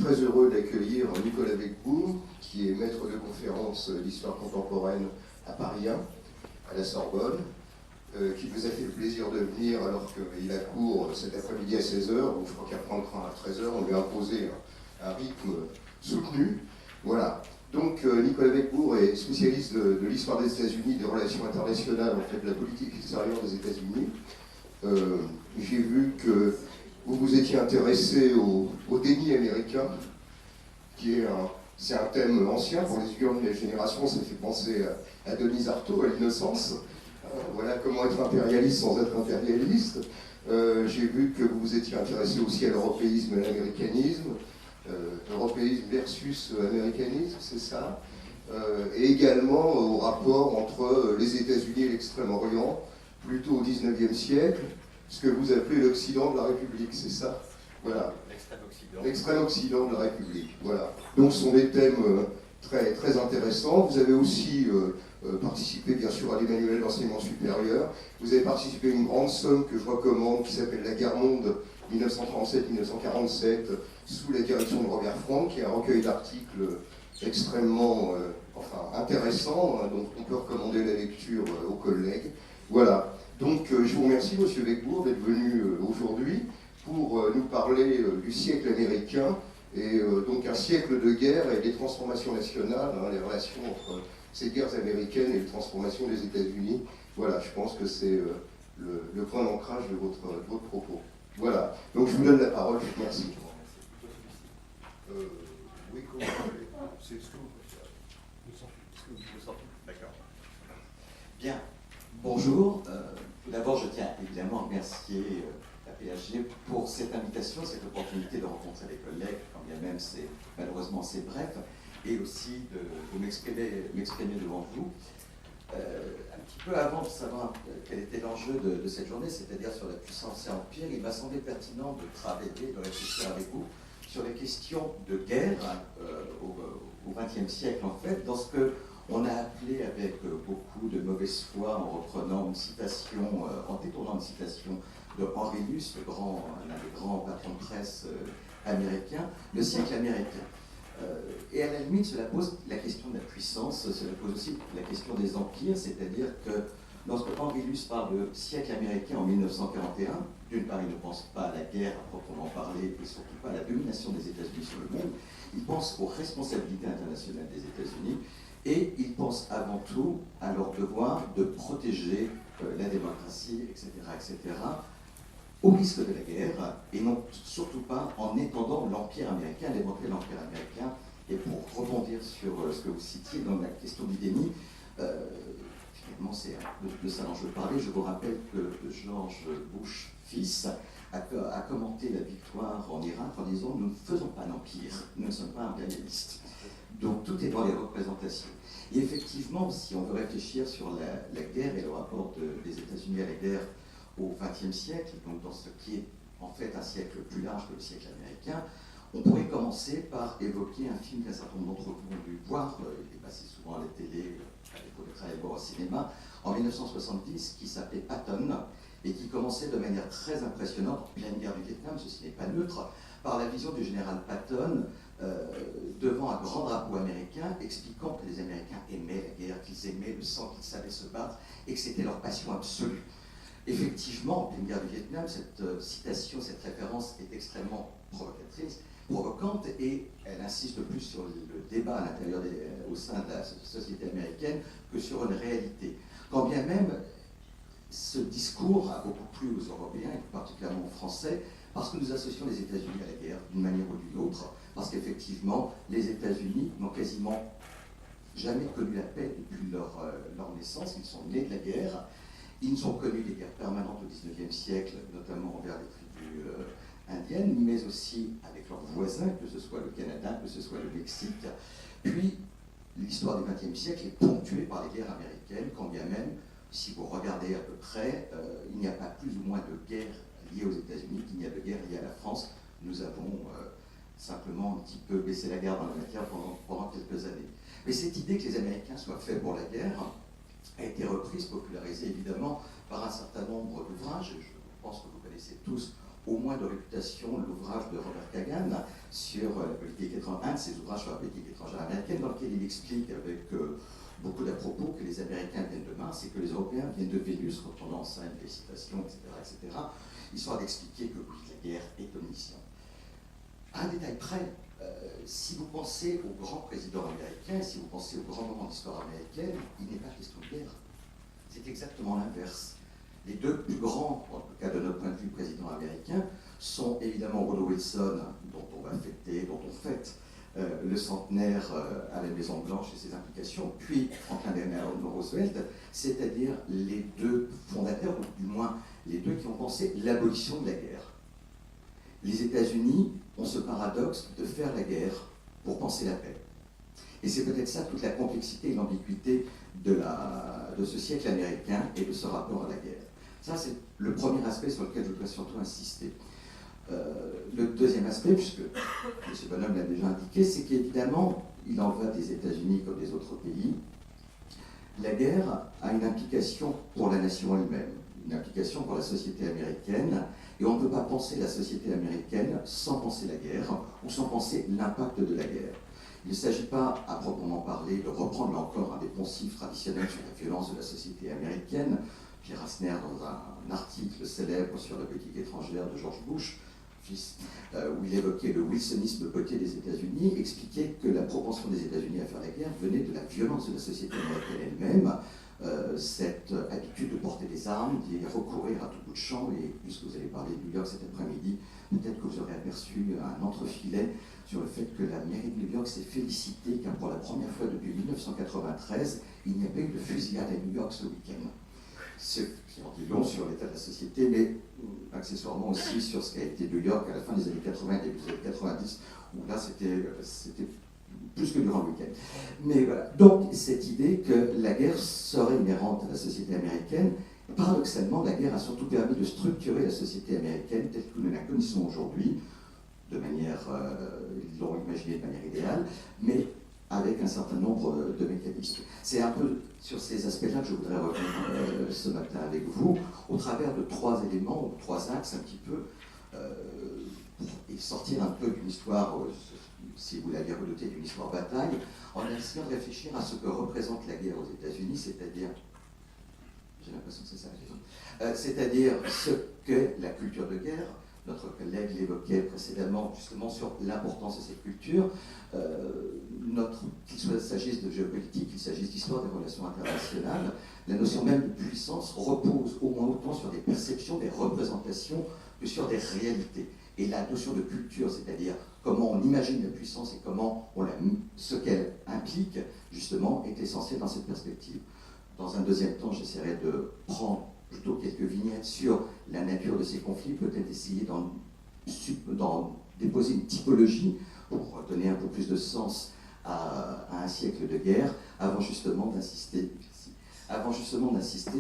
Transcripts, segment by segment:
très heureux d'accueillir Nicolas Becbourg, qui est maître de conférence d'histoire contemporaine à Paris 1, à la Sorbonne, qui nous a fait le plaisir de venir alors qu'il a cours cet après-midi à 16h, donc je crois qu'il reprend le train à 13h, on lui a imposé un rythme soutenu. Voilà. Donc Nicolas Becbourg est spécialiste de l'histoire des États-Unis, des relations internationales, en fait, de la politique extérieure des États-Unis. J'ai vu que vous vous étiez intéressé au déni américain, qui est c'est un thème ancien pour les jeunes de la génération, ça fait penser à Denis Artaud, à l'innocence. Voilà comment être impérialiste sans être impérialiste. J'ai vu que vous vous étiez intéressé aussi à l'européisme et à l'américanisme. Européisme versus américanisme, c'est ça. Et également au rapport entre les États-Unis et l'Extrême-Orient, plutôt au XIXe siècle, ce que vous appelez l'Occident de la République, c'est ça? Voilà. L'extrême-Occident de la République. Voilà. Donc ce sont des thèmes très, très intéressants. Vous avez aussi participé bien sûr à l'Emmanuel d'enseignement supérieur. Vous avez participé à une grande somme que je recommande qui s'appelle La guerre monde 1937-1947 sous la direction de Robert Frank, qui est un recueil d'articles extrêmement intéressant, donc on peut recommander la lecture aux collègues. Voilà. Donc je vous remercie, Monsieur Becbourg, d'être venu aujourd'hui pour nous parler du siècle américain et donc un siècle de guerre et des transformations nationales, les relations entre ces guerres américaines et les transformations des États-Unis. Voilà, je pense que c'est le point d'ancrage de votre propos. Voilà, donc je vous donne la parole, merci. Oui, comment c'est ce que vous préférez. D'accord. Bien, bonjour. Tout d'abord, je tiens évidemment à remercier la PHG pour cette invitation, cette opportunité de rencontrer les collègues, quand bien même malheureusement c'est bref, et aussi de m'exprimer devant vous. Un petit peu avant de savoir quel était l'enjeu de cette journée, c'est-à-dire sur la puissance et l'empire, il m'a semblé pertinent de travailler, de réfléchir avec vous sur les questions de guerre au XXe siècle, en fait, dans ce qu'on a appelé avec beaucoup de mauvaise foi, en reprenant une citation, en détournant une citation de Henry Luce, l'un des grands patrons de presse américains, le siècle américain. Et à la limite, cela pose la question de la puissance, cela pose aussi la question des empires, c'est-à-dire que lorsque Henry Luce parle de siècle américain en 1941, d'une part, il ne pense pas à la guerre à proprement parler, et surtout pas à la domination des États-Unis sur le monde, il pense aux responsabilités internationales des États-Unis, et il pense avant tout à leur devoir de protéger la démocratie, etc., etc., au risque de la guerre, et non surtout pas en étendant l'Empire américain, l'éventuel Empire américain. Et pour rebondir sur ce que vous citiez dans la question du déni, finalement c'est de ça dont je veux parler. Je vous rappelle que George Bush, fils, a commenté la victoire en Irak en disant « Nous ne faisons pas l'Empire, nous ne sommes pas impérialistes ». Donc tout est dans les représentations. Et effectivement, si on veut réfléchir sur la guerre et le rapport des États-Unis à la guerre au XXe siècle, donc dans ce qui est en fait un siècle plus large que le siècle américain, on pourrait commencer par évoquer un film qu'un certain nombre d'entre vous ont dû voir, il est passé souvent à la télé, à défaut d'être allé voir au cinéma, en 1970, qui s'appelait Patton, et qui commençait de manière très impressionnante, en pleine guerre du Vietnam, ceci n'est pas neutre, par la vision du général Patton devant un grand drapeau américain, expliquant que les Américains aimaient la guerre, qu'ils aimaient le sang, qu'ils savaient se battre, et que c'était leur passion absolue. Effectivement, en pleine guerre du Vietnam, cette citation, cette référence est extrêmement provocatrice, provocante, et elle insiste plus sur le débat à l'intérieur au sein de la société américaine que sur une réalité. Quand bien même, ce discours a beaucoup plu aux Européens, et particulièrement aux Français, parce que nous associons les États-Unis à la guerre d'une manière ou d'une autre, parce qu'effectivement, les États-Unis n'ont quasiment jamais connu la paix depuis leur naissance, ils sont nés de la guerre. Ils ont connu des guerres permanentes au XIXe siècle, notamment envers les tribus indiennes, mais aussi avec leurs voisins, que ce soit le Canada, que ce soit le Mexique. Puis, l'histoire du XXe siècle est ponctuée par les guerres américaines, quand bien même, si vous regardez à peu près, il n'y a pas plus ou moins de guerres liées aux États-Unis qu'il n'y a de guerres liées à la France. Nous avons simplement un petit peu baissé la garde dans la matière pendant quelques années. Mais cette idée que les Américains soient faits pour la guerre a été reprise, popularisée évidemment par un certain nombre d'ouvrages. Je pense que vous connaissez tous au moins de réputation l'ouvrage de Robert Kagan sur la politique étrangère, un de ses ouvrages sur la politique étrangère américaine, dans lequel il explique avec beaucoup d'à-propos que les Américains viennent de Mars et que les Européens viennent de Vénus, reprenant ça une félicitation, etc., etc., histoire d'expliquer que oui, la guerre est omnisciente. À un détail près, si vous pensez aux grands présidents américains, si vous pensez aux grands moments de l'histoire américaine, il n'est pas question de guerre. C'est exactement l'inverse. Les deux plus grands, en tout cas de notre point de vue, présidents américains, sont évidemment Woodrow Wilson, dont on va fêter, dont on fête le centenaire à la Maison-Blanche et ses implications, puis Franklin Delano Roosevelt, c'est-à-dire les deux fondateurs, ou du moins les deux qui ont pensé l'abolition de la guerre. Les États-Unis ont ce paradoxe de faire la guerre pour penser la paix. Et c'est peut-être ça toute la complexité et l'ambiguïté de ce siècle américain et de ce rapport à la guerre. Ça, c'est le premier aspect sur lequel je voudrais surtout insister. Le deuxième aspect, puisque M. Bonhomme l'a déjà indiqué, c'est qu'évidemment, il en va des États-Unis comme des autres pays. La guerre a une implication pour la nation elle-même, une implication pour la société américaine, et on ne peut pas penser la société américaine sans penser la guerre ou sans penser l'impact de la guerre. Il ne s'agit pas, à proprement parler, de reprendre là encore un des poncifs traditionnels sur la violence de la société américaine. Pierre Asner, dans un article célèbre sur la politique étrangère de George Bush, fils, où il évoquait le wilsonisme beauté des États-Unis, expliquait que la propension des États-Unis à faire la guerre venait de la violence de la société américaine elle-même, cette habitude de porter des armes, d'y recourir à tout bout de champ, et puisque vous allez parler de New York cet après-midi, peut-être que vous aurez aperçu un entrefilet sur le fait que la mairie de New York s'est félicitée car pour la première fois depuis 1993, il n'y a pas eu de fusillade à New York ce week-end. Ce qui en dit long sur l'état de la société, mais accessoirement aussi sur ce qu'a été New York à la fin des années 80 et début des années 90, où là c'était plus que durant le week-end. Mais voilà, donc cette idée que la guerre serait inhérente à la société américaine, paradoxalement, la guerre a surtout permis de structurer la société américaine telle que nous la connaissons aujourd'hui, de manière, ils l'ont imaginé de manière idéale, mais avec un certain nombre de mécanismes. C'est un peu sur ces aspects-là que je voudrais revenir ce matin avec vous, au travers de trois éléments, ou trois axes un petit peu, et sortir un peu d'une histoire, si vous l'avez redouté, d'une histoire bataille, en essayant de réfléchir à ce que représente la guerre aux États-Unis, c'est-à-dire, j'ai l'impression que c'est ça, c'est-à-dire ce qu'est la culture de guerre. Notre collègue l'évoquait précédemment, justement, sur l'importance de cette culture. Qu'il s'agisse de géopolitique, qu'il s'agisse d'histoire des relations internationales, la notion même de puissance repose au moins autant sur des perceptions, des représentations, que sur des réalités. Et la notion de culture, c'est-à-dire comment on imagine la puissance et comment ce qu'elle implique, justement, est essentiel dans cette perspective. Dans un deuxième temps, j'essaierai de prendre plutôt quelques vignettes sur la nature de ces conflits, peut-être essayer d'en déposer une typologie pour donner un peu plus de sens à un siècle de guerre, avant justement d'insister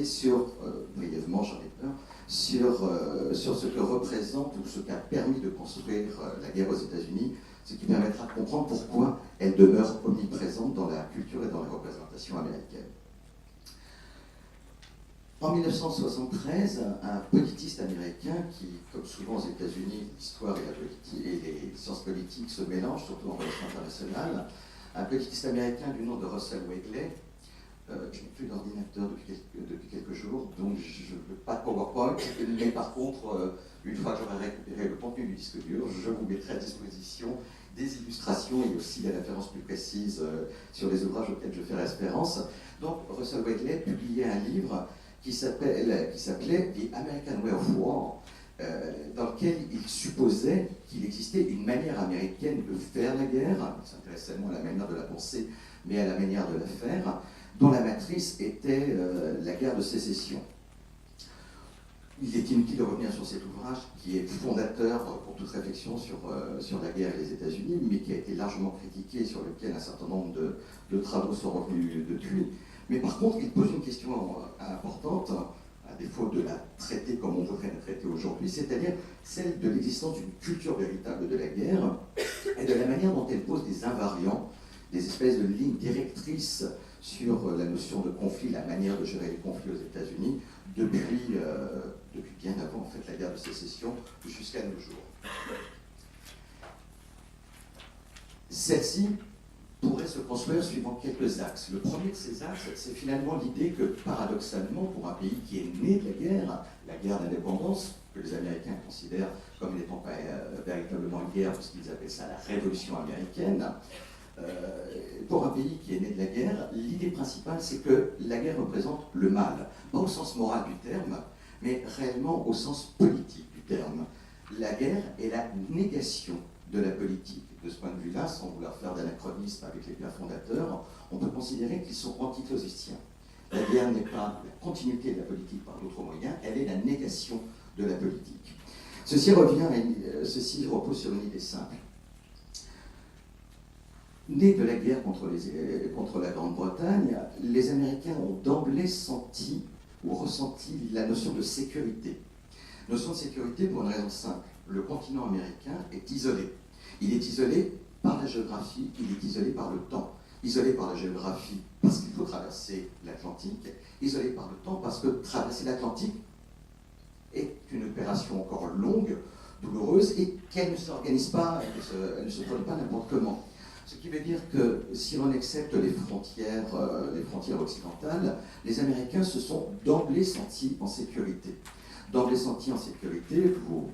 sur, brièvement j'en ai peur, sur ce que représente ou ce qu'a permis de construire la guerre aux États-Unis, ce qui permettra de comprendre pourquoi elle demeure omniprésente dans la culture et dans les représentations américaines. En 1973, un politiste américain qui, comme souvent aux États-Unis, l'histoire et les sciences politiques se mélangent, surtout en relations internationales, un politiste américain du nom de Russell Weigley, je n'ai plus d'ordinateur depuis quelques jours, donc je ne veux pas de PowerPoint, mais par contre, une fois que j'aurai récupéré le contenu du disque dur, je vous mettrai à disposition des illustrations et aussi des références plus précises sur les ouvrages auxquels je fais référence. Donc, Russell Weigley publiait un livre qui s'appelait The American Way of War, dans lequel il supposait qu'il existait une manière américaine de faire la guerre, il s'intéresse seulement à la manière de la penser, mais à la manière de la faire, dont la matrice était la guerre de sécession. Il est inutile de revenir sur cet ouvrage qui est fondateur pour toute réflexion sur la guerre et les États-Unis, mais qui a été largement critiqué, sur lequel un certain nombre de travaux sont revenus depuis. Mais par contre, il pose une question importante, à défaut de la traiter comme on voudrait la traiter aujourd'hui, c'est-à-dire celle de l'existence d'une culture véritable de la guerre et de la manière dont elle pose des invariants, des espèces de lignes directrices sur la notion de conflit, la manière de gérer les conflits aux États-Unis depuis bien avant en fait, la guerre de sécession jusqu'à nos jours. Celle-ci pourrait se construire suivant quelques axes. Le premier de ces axes, c'est finalement l'idée que, paradoxalement, pour un pays qui est né de la guerre d'indépendance, que les Américains considèrent comme n'étant pas véritablement une guerre, puisqu'ils appellent ça la révolution américaine, pour un pays qui est né de la guerre, l'idée principale, c'est que la guerre représente le mal, pas au sens moral du terme, mais réellement au sens politique du terme. La guerre est la négation de la politique. De ce point de vue-là, sans vouloir faire d'anachronisme avec les pères fondateurs, on peut considérer qu'ils sont anticlausistiens. La guerre n'est pas la continuité de la politique par d'autres moyens, elle est la négation de la politique. Ceci repose sur une idée simple. Nés de la guerre contre la Grande-Bretagne, les Américains ont d'emblée senti ou ressenti la notion de sécurité. Notion de sécurité pour une raison simple. Le continent américain est isolé. Il est isolé par la géographie, il est isolé par le temps. Isolé par la géographie parce qu'il faut traverser l'Atlantique, isolé par le temps parce que traverser l'Atlantique est une opération encore longue, douloureuse, et qu'elle ne s'organise pas, elle ne se produit pas n'importe comment. Ce qui veut dire que si l'on accepte les frontières occidentales, les Américains se sont d'emblée sentis en sécurité. D'emblée sentis en sécurité, vous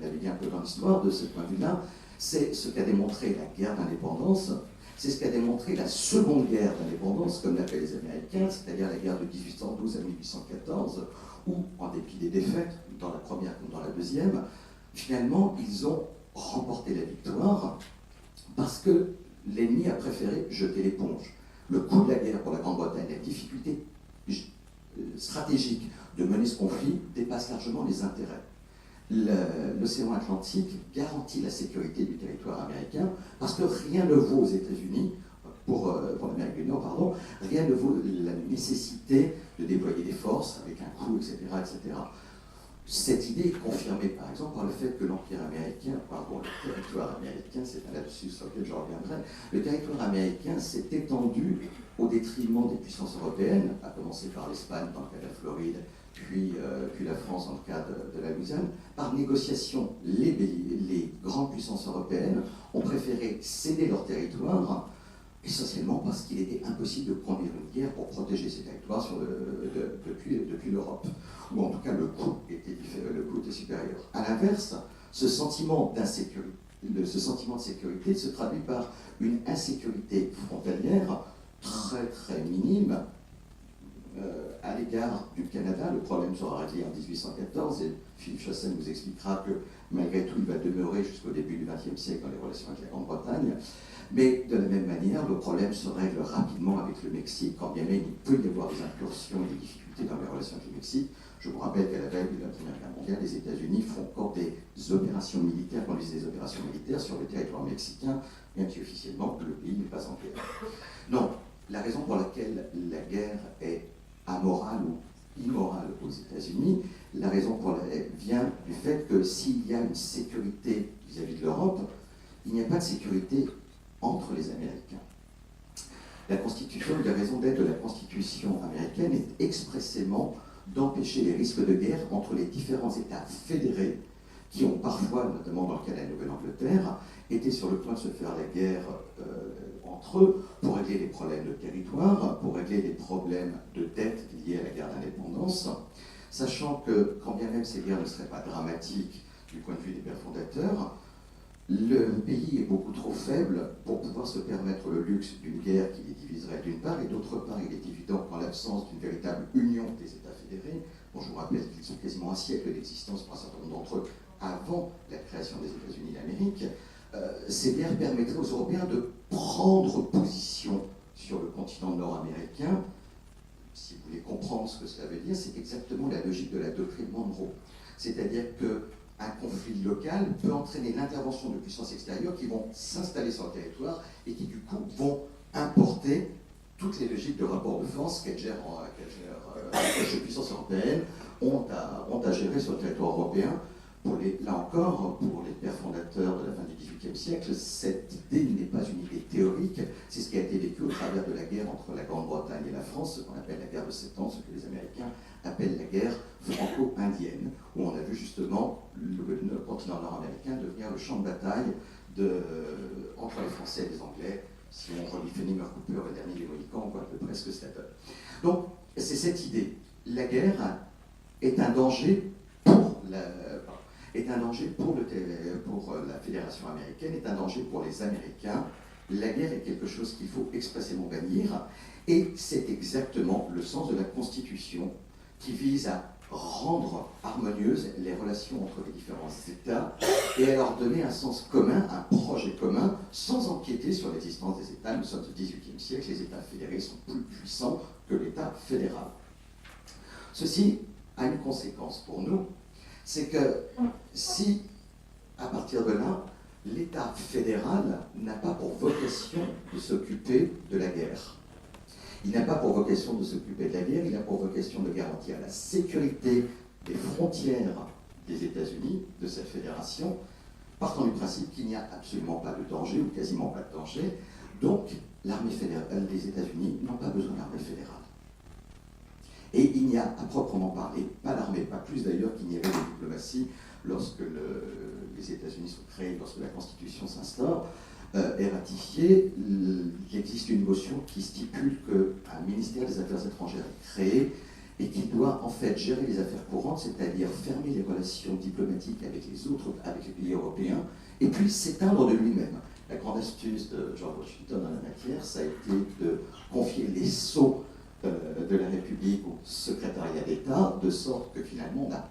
naviguez un peu dans l'histoire de ce point de vue-là, c'est ce qu'a démontré la guerre d'indépendance, c'est ce qu'a démontré la seconde guerre d'indépendance, comme l'appellent les Américains, c'est-à-dire la guerre de 1812 à 1814, où, en dépit des défaites, dans la première comme dans la deuxième, finalement, ils ont remporté la victoire parce que l'ennemi a préféré jeter l'éponge. Le coût de la guerre pour la Grande-Bretagne, la difficulté stratégique de mener ce conflit dépasse largement les intérêts. L'océan Atlantique garantit la sécurité du territoire américain parce que rien ne vaut aux États-Unis, pour l'Amérique du Nord, pardon, rien ne vaut la nécessité de déployer des forces avec un coût, etc., etc. Cette idée est confirmée, par exemple, par le fait que l'Empire américain, le territoire américain, c'est un lapsus sur lequel je reviendrai, le territoire américain s'est étendu au détriment des puissances européennes, à commencer par l'Espagne dans le cas de la Floride, puis la France dans le cas de la Louisiane. Par négociation, les grandes puissances européennes ont préféré céder leur territoire, essentiellement parce qu'il était impossible de conduire une guerre pour protéger ces territoires depuis l'Europe, ou en tout cas le coût était supérieur. À l'inverse, ce sentiment de sécurité se traduit par une insécurité frontalière très très minime à l'égard du Canada. Le problème sera réglé en 1814 et Philippe Chassaigne nous expliquera que malgré tout il va demeurer jusqu'au début du XXe siècle dans les relations avec la Grande-Bretagne. Mais de la même manière, le problème se règle rapidement avec le Mexique, quand bien même il peut y avoir des incursions et des difficultés dans les relations avec le Mexique. Je vous rappelle qu'à la veille de la Première Guerre mondiale, les États-Unis font encore des opérations militaires, conduisent des opérations militaires sur le territoire mexicain, même si officiellement le pays n'est pas en guerre. Non, la raison pour laquelle la guerre est amorale ou immorale aux États-Unis, la raison pour laquelle vient du fait que s'il y a une sécurité vis-à-vis de l'Europe, il n'y a pas de sécurité entre les Américains. La Constitution, la raison d'être de la Constitution américaine est expressément d'empêcher les risques de guerre entre les différents États fédérés qui ont parfois, notamment dans le cas de la Nouvelle-Angleterre, été sur le point de se faire la guerre entre eux pour régler les problèmes de territoire, pour régler les problèmes de dette liés à la guerre d'indépendance, sachant que, quand bien même ces guerres ne seraient pas dramatiques du point de vue des pères fondateurs, le pays est beaucoup trop faible pour pouvoir se permettre le luxe d'une guerre qui les diviserait d'une part, et d'autre part, il est évident qu'en l'absence d'une véritable union des États fédérés, bon, je vous rappelle qu'ils ont quasiment un siècle d'existence pour un certain nombre d'entre eux avant la création des États-Unis d'Amérique, ces guerres permettraient aux Européens de prendre position sur le continent nord-américain. Si vous voulez comprendre ce que cela veut dire, c'est exactement la logique de la doctrine Monroe. C'est-à-dire qu'un conflit local peut entraîner l'intervention de puissances extérieures qui vont s'installer sur le territoire et qui, du coup, vont importer toutes les logiques de rapport de force qu'elles les puissances européennes ont à gérer sur le territoire européen, là encore, pour les pères fondateurs de la fin du XVIIIe siècle, cette idée n'est pas une idée théorique, c'est ce qui a été vécu au travers de la guerre entre la Grande-Bretagne et la France, ce qu'on appelle la guerre de 7 ans, ce que les Américains appellent la guerre franco-indienne, où on a vu justement le continent nord-américain devenir le champ de bataille entre les Français et les Anglais. Si on relit Fenimore Cooper, le dernier des Mohicans, on voit à peu près ce que ça donne. Donc, c'est cette idée. La guerre est un danger pour la Fédération américaine, est un danger pour les Américains. La guerre est quelque chose qu'il faut expressément bannir, et c'est exactement le sens de la Constitution qui vise à rendre harmonieuses les relations entre les différents États et à leur donner un sens commun, un projet commun, sans empiéter sur l'existence des États. Nous sommes au XVIIIe siècle, les États fédérés sont plus puissants que l'État fédéral. Ceci a une conséquence pour nous, c'est que si, à partir de là, l'État fédéral n'a pas pour vocation de s'occuper de la guerre, il n'a pas pour vocation de s'occuper de la guerre, il a pour vocation de garantir la sécurité des frontières des États-Unis, de cette fédération, partant du principe qu'il n'y a absolument pas de danger, ou quasiment pas de danger, donc l'armée fédérale des États-Unis n'ont pas besoin d'armée fédérale. Et il n'y a, à proprement parler, pas d'armée, pas plus d'ailleurs qu'il n'y avait de diplomatie lorsque les États-Unis sont créés, lorsque la Constitution s'instaure, est ratifiée. Il existe une motion qui stipule qu'un ministère des Affaires étrangères est créé et qui doit en fait gérer les affaires courantes, c'est-à-dire fermer les relations diplomatiques avec les pays européens, et puis s'éteindre de lui-même. La grande astuce de George Washington dans la matière, ça a été de confier les sceaux de la République au secrétariat d'État, de sorte que finalement on a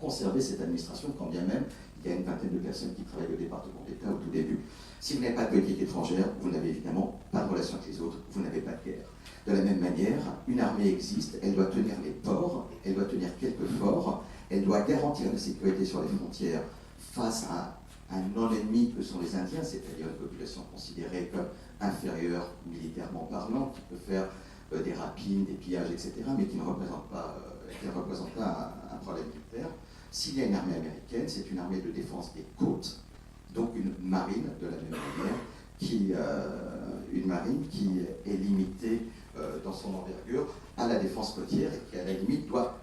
conservé cette administration, quand bien même il y a une vingtaine de personnes qui travaillent au département d'État au tout début. Si vous n'avez pas de politique étrangère, vous n'avez évidemment pas de relation avec les autres, vous n'avez pas de guerre. De la même manière, une armée existe, elle doit tenir les ports, elle doit tenir quelques forts, elle doit garantir la sécurité sur les frontières face à un non-ennemi que sont les Indiens, c'est-à-dire une population considérée comme inférieure militairement parlant, qui peut faire des rapines, des pillages, etc., mais qui ne représente pas, un problème militaire. S'il y a une armée américaine, c'est une armée de défense des côtes, donc une marine de la même manière, une marine qui est limitée dans son envergure à la défense côtière et qui, à la limite, doit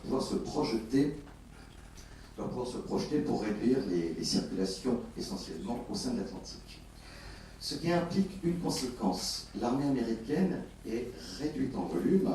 pouvoir se projeter pour réduire les circulations essentiellement au sein de l'Atlantique. Ce qui implique une conséquence. L'armée américaine est réduite en volume,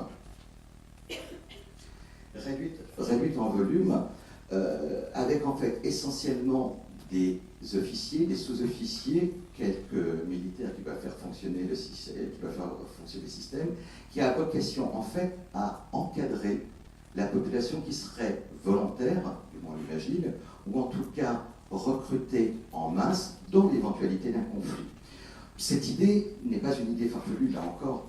avec en fait essentiellement des officiers, des sous-officiers, quelques militaires qui peuvent faire fonctionner le système, qui a vocation en fait à encadrer la population qui serait volontaire, du moins on l'imagine, ou en tout cas recrutée en masse dans l'éventualité d'un conflit. Cette idée n'est pas une idée farfelue, là encore,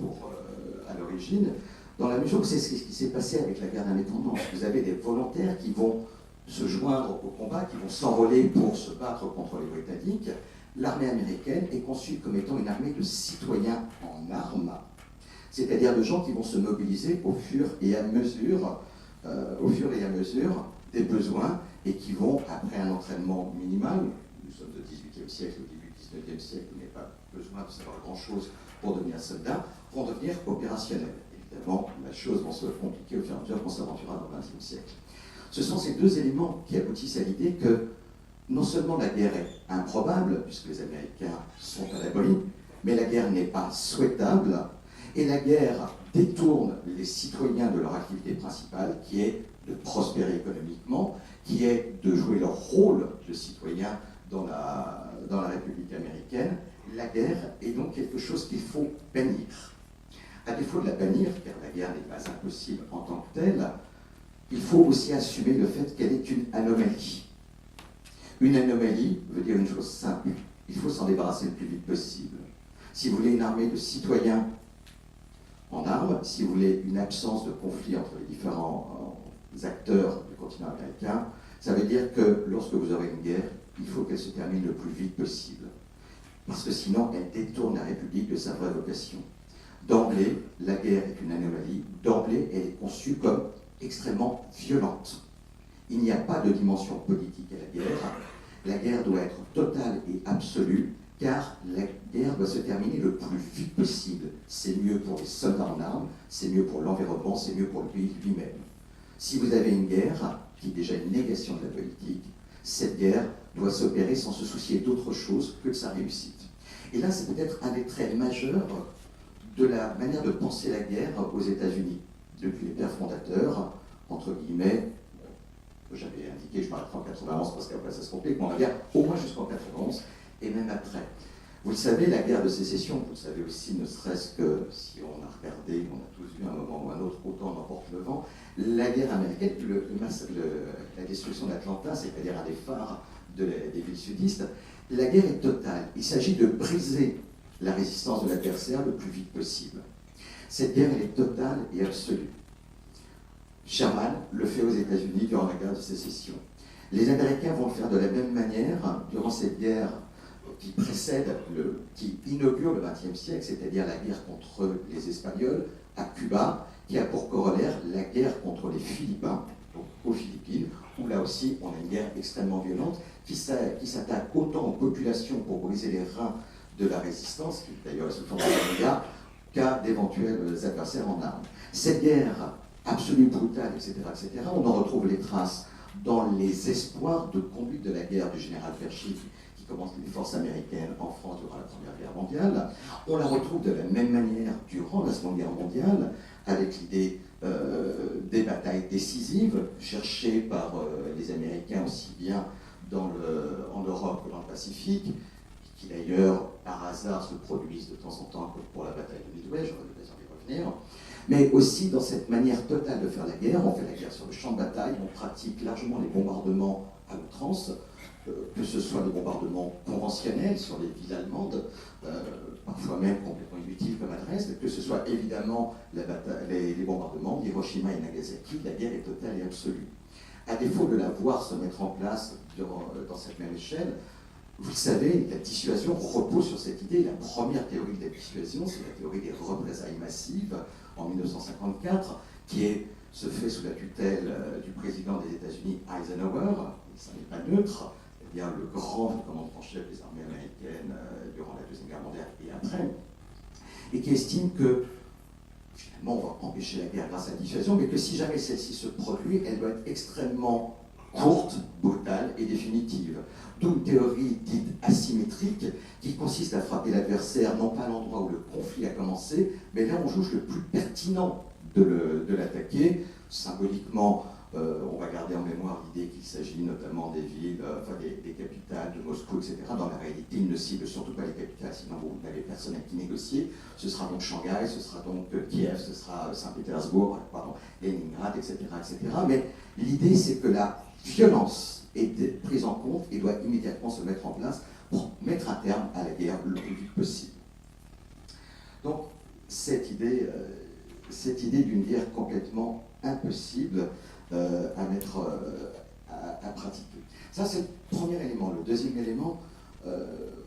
à l'origine, dans la mesure où c'est ce qui s'est passé avec la guerre d'indépendance. Vous avez des volontaires qui vont se joindre au combat, qui vont s'enrôler pour se battre contre les Britanniques. L'armée américaine est conçue comme étant une armée de citoyens en armes, c'est-à-dire de gens qui vont se mobiliser au fur et à mesure des besoins et qui vont, après un entraînement minimal, nous sommes au XVIIIe siècle, au début du XIXe siècle, vous n'avez pas besoin de savoir grand-chose pour devenir soldat, vont devenir opérationnels. Évidemment, les choses vont se compliquer au fur et à mesure qu'on s'aventurera dans le XXe siècle. Ce sont ces deux éléments qui aboutissent à l'idée que non seulement la guerre est improbable, puisque les Américains sont à l'abri, mais la guerre n'est pas souhaitable, et la guerre détourne les citoyens de leur activité principale, qui est de prospérer économiquement, qui est de jouer leur rôle de citoyen dans la République américaine. La guerre est donc quelque chose qu'il faut bannir. À défaut de la bannir, car la guerre n'est pas impossible en tant que telle, il faut aussi assumer le fait qu'elle est une anomalie. Une anomalie veut dire une chose simple, il faut s'en débarrasser le plus vite possible. Si vous voulez une armée de citoyens en armes, si vous voulez une absence de conflit entre les différents acteurs du continent américain, ça veut dire que lorsque vous aurez une guerre, il faut qu'elle se termine le plus vite possible. Parce que sinon, elle détourne la République de sa vraie vocation. D'emblée, la guerre est une anomalie. D'emblée, elle est conçue comme extrêmement violente. Il n'y a pas de dimension politique à la guerre. La guerre doit être totale et absolue, car la guerre doit se terminer le plus vite possible. C'est mieux pour les soldats en armes, c'est mieux pour l'environnement, c'est mieux pour le pays lui-même. Si vous avez une guerre, qui est déjà une négation de la politique, cette guerre doit s'opérer sans se soucier d'autre chose que de sa réussite. Et là, c'est peut-être un des traits majeurs de la manière de penser la guerre aux États-Unis, depuis les pères fondateurs, entre guillemets, j'avais indiqué, je m'arrêterai en 91 parce qu'après ça se complique, mais on va dire au moins jusqu'en 91 et même après. Vous le savez, la guerre de sécession, vous le savez aussi, ne serait-ce que si on a regardé, on a tous vu à un moment ou un autre, autant n'emporte le vent, la guerre américaine, la destruction d'Atlanta, c'est-à-dire un des phares des villes sudistes, la guerre est totale. Il s'agit de briser la résistance de l'adversaire le plus vite possible. Cette guerre, elle est totale et absolue. Sherman le fait aux États-Unis durant la guerre de sécession. Les Américains vont le faire de la même manière durant cette guerre qui précède, qui inaugure le XXe siècle, c'est-à-dire la guerre contre les Espagnols à Cuba, qui a pour corollaire la guerre contre les Philippins, donc aux Philippines, où là aussi on a une guerre extrêmement violente qui s'attaque autant aux populations pour briser les reins de la résistance, qui d'ailleurs est sous forme de guerre, qu'à d'éventuels adversaires en armes. Cette guerre absolue, brutale, etc., on en retrouve les traces dans les espoirs de conduite de la guerre du général Pershing, qui commence les forces américaines en France durant la Première Guerre mondiale. On la retrouve de la même manière durant la Seconde Guerre mondiale, avec l'idée des batailles décisives, cherchées par les Américains aussi bien en Europe que dans le Pacifique, qui d'ailleurs, par hasard, se produisent de temps en temps, comme pour la bataille de Midway, j'aurai l'occasion d'y revenir. Mais aussi, dans cette manière totale de faire la guerre, on fait la guerre sur le champ de bataille, on pratique largement les bombardements à outrance, que ce soit des bombardements conventionnels sur les villes allemandes, parfois même complètement inutiles comme adresse, que ce soit évidemment les bombardements d'Hiroshima et Nagasaki, la guerre est totale et absolue. À défaut de la voir se mettre en place dans cette même échelle, vous savez, la dissuasion repose sur cette idée. La première théorie de la dissuasion, c'est la théorie des représailles massives en 1954, qui se fait sous la tutelle du président des États-Unis, Eisenhower, et ça n'est pas neutre, c'est-à-dire le grand commandant en chef des armées américaines durant la Deuxième Guerre mondiale et après, et qui estime que finalement on va empêcher la guerre grâce à la dissuasion, mais que si jamais celle-ci se produit, elle doit être extrêmement courte, brutale et définitive. D'où une théorie dite asymétrique qui consiste à frapper l'adversaire non pas à l'endroit où le conflit a commencé, mais là où on juge le plus pertinent de l'attaquer. Symboliquement, on va garder en mémoire l'idée qu'il s'agit notamment des villes, des capitales de Moscou, etc. Dans la réalité, il ne cible surtout pas les capitales, sinon vous n'avez personne à qui négocier. Ce sera donc Shanghai, ce sera donc Kiev, ce sera Saint-Pétersbourg, Leningrad, etc., etc. Mais l'idée, c'est que la violence est prise en compte et doit immédiatement se mettre en place pour mettre un terme à la guerre le plus vite possible. Donc, cette idée d'une guerre complètement impossible à pratiquer. Ça, c'est le premier élément. Le deuxième élément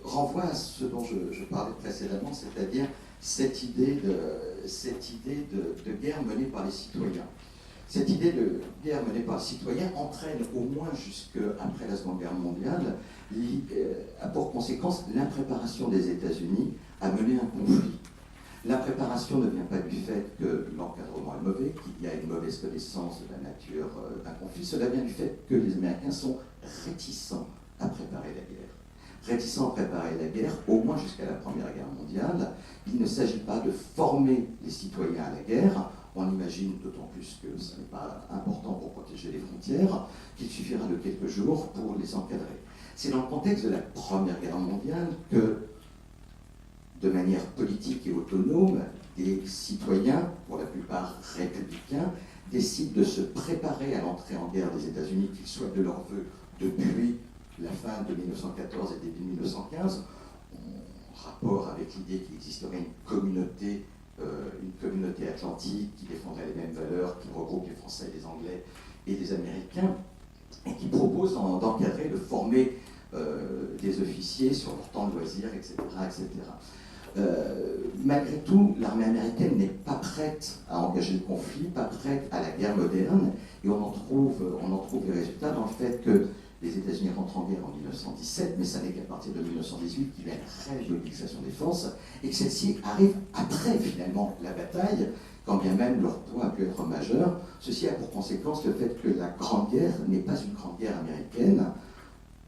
renvoie à ce dont je parlais précédemment, c'est-à-dire cette idée de guerre menée par les citoyens. Cette idée de guerre menée par les citoyens entraîne au moins jusqu'après la Seconde Guerre mondiale, a pour conséquence l'impréparation des États-Unis à mener un conflit. L'impréparation ne vient pas du fait que l'encadrement est mauvais, qu'il y a une mauvaise connaissance de la nature d'un conflit, cela vient du fait que les Américains sont réticents à préparer la guerre. Réticents à préparer la guerre, au moins jusqu'à la Première Guerre mondiale. Il ne s'agit pas de former les citoyens à la guerre. On imagine, d'autant plus que ce n'est pas important pour protéger les frontières, qu'il suffira de quelques jours pour les encadrer. C'est dans le contexte de la Première Guerre mondiale que, de manière politique et autonome, des citoyens, pour la plupart républicains, décident de se préparer à l'entrée en guerre des États-Unis, qu'ils soient de leur vœu depuis la fin de 1914 et début 1915, en rapport avec l'idée qu'il existerait une communauté atlantique qui défendrait les mêmes valeurs, qui regroupe les Français, les Anglais et les Américains, et qui propose d'encadrer, de former des officiers sur leur temps de loisirs, etc., etc. Malgré tout, l'armée américaine n'est pas prête à engager le conflit, pas prête à la guerre moderne, et on en trouve les résultats dans le fait que les États-Unis rentrent en guerre en 1917, mais ça n'est qu'à partir de 1918 qu'il y a une réelle mobilisation défense, et que celle-ci arrive après finalement la bataille, quand bien même leur poids a pu être majeur. Ceci a pour conséquence le fait que la Grande Guerre n'est pas une Grande Guerre américaine.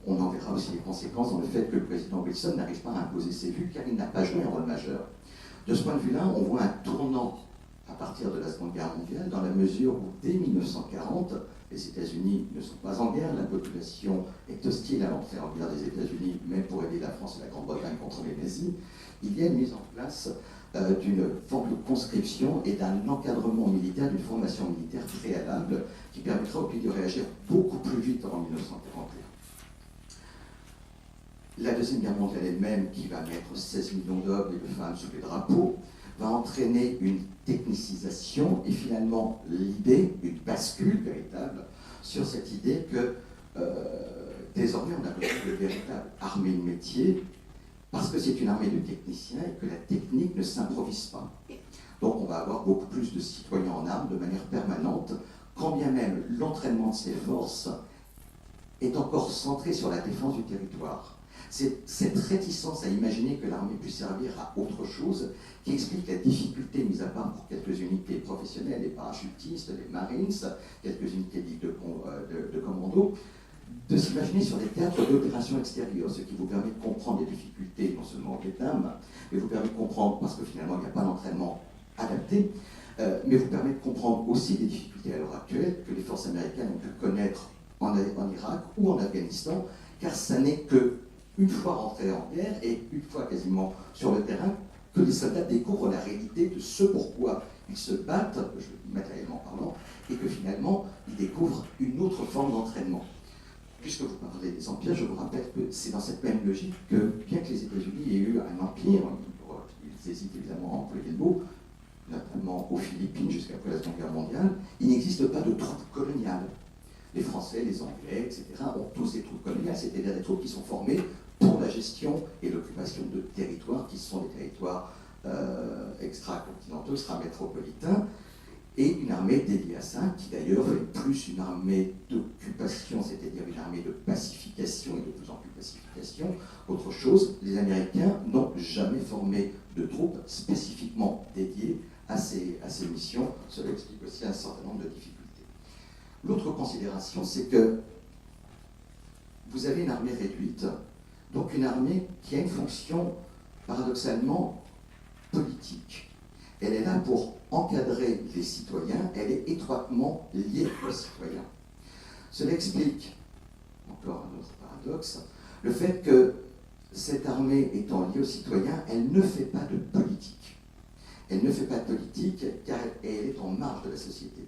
On en verra aussi les conséquences dans le fait que le président Wilson n'arrive pas à imposer ses vues car il n'a pas joué un rôle majeur. De ce point de vue-là, on voit un tournant à partir de la Seconde Guerre mondiale, dans la mesure où dès 1940, les États-Unis ne sont pas en guerre, la population est hostile à l'entrée en guerre des États-Unis, même pour aider la France et la Grande-Bretagne contre les nazis. Il y a une mise en place d'une forme de conscription et d'un encadrement militaire, d'une formation militaire préalable qui permettra au pays de réagir beaucoup plus vite en 1941. La Deuxième Guerre mondiale elle-même, qui va mettre 16 millions d'hommes et de femmes sous les drapeaux, va entraîner une technicisation et finalement l'idée, une bascule véritable, sur cette idée que désormais on a besoin de véritable armée de métier, parce que c'est une armée de techniciens et que la technique ne s'improvise pas. Donc on va avoir beaucoup plus de citoyens en armes de manière permanente, quand bien même l'entraînement de ces forces est encore centré sur la défense du territoire. C'est cette réticence à imaginer que l'armée puisse servir à autre chose qui explique la difficulté, mise à part pour quelques unités professionnelles, les parachutistes, les Marines, quelques unités dites de commando, de s'imaginer sur des théâtres d'opérations extérieures, ce qui vous permet de comprendre les difficultés, non seulement en Vietnam, mais vous permet de comprendre, parce que finalement il n'y a pas d'entraînement adapté, mais vous permet de comprendre aussi des difficultés à l'heure actuelle que les forces américaines ont pu connaître en Irak ou en Afghanistan, car ça n'est que une fois rentrés en guerre et une fois quasiment sur le terrain, que les soldats découvrent la réalité de ce pourquoi ils se battent, matériellement parlant, et que finalement ils découvrent une autre forme d'entraînement. Puisque vous parlez des empires, je vous rappelle que c'est dans cette même logique que, bien que les États-Unis aient eu un empire, ils hésitent évidemment à employer le mot, notamment aux Philippines jusqu'après la Seconde Guerre mondiale, il n'existe pas de troupes coloniales. Les Français, les Anglais, etc., ont tous des troupes coloniales, c'est-à-dire des troupes qui sont formées pour la gestion et l'occupation de territoires qui sont des territoires extra-continentaux, extra-métropolitains, et une armée dédiée à ça, qui d'ailleurs est plus une armée d'occupation, c'est-à-dire une armée de pacification et de plus en plus pacification. Autre chose, les Américains n'ont jamais formé de troupes spécifiquement dédiées à ces missions. Cela explique aussi un certain nombre de difficultés. L'autre considération, c'est que vous avez une armée réduite, donc une armée qui a une fonction paradoxalement politique. Elle est là pour encadrer les citoyens, elle est étroitement liée aux citoyens. Cela explique, encore un autre paradoxe, le fait que cette armée étant liée aux citoyens, elle ne fait pas de politique. Elle ne fait pas de politique car elle est en marge de la société.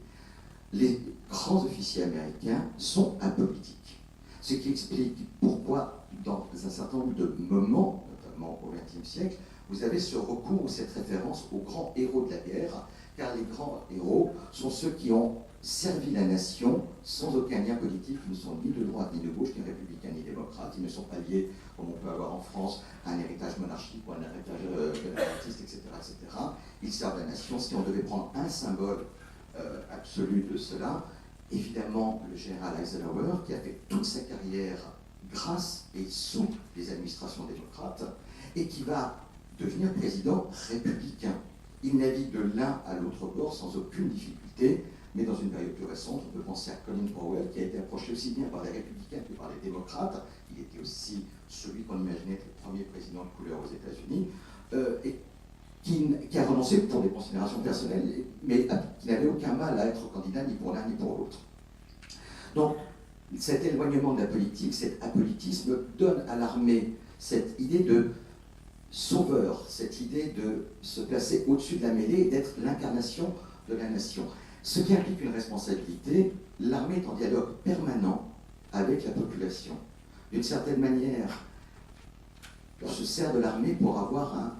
Les grands officiers américains sont apolitiques, ce qui explique pourquoi, dans un certain nombre de moments, notamment au XXe siècle, vous avez ce recours ou cette référence aux grands héros de la guerre, car les grands héros sont ceux qui ont servi la nation sans aucun lien politique, ils ne sont ni de droite ni de gauche, ni républicains ni démocrates, ils ne sont pas liés, comme on peut avoir en France, à un héritage monarchique ou à un héritage bonapartiste, etc., etc. Ils servent la nation. Si on devait prendre un symbole absolu de cela, évidemment le général Eisenhower, qui a fait toute sa carrière grâce et sous les administrations démocrates, et qui va devenir président républicain. Il navigue de l'un à l'autre bord sans aucune difficulté, mais dans une période plus récente, on peut penser à Colin Powell, qui a été approché aussi bien par les républicains que par les démocrates. Il était aussi celui qu'on imaginait être le premier président de couleur aux États-Unis, et qui a renoncé pour des considérations personnelles, mais qui n'avait aucun mal à être candidat ni pour l'un ni pour l'autre. Donc, cet éloignement de la politique, cet apolitisme, donne à l'armée cette idée de sauveur, cette idée de se placer au-dessus de la mêlée et d'être l'incarnation de la nation. Ce qui implique une responsabilité, l'armée est en dialogue permanent avec la population. D'une certaine manière, on se sert de l'armée pour avoir un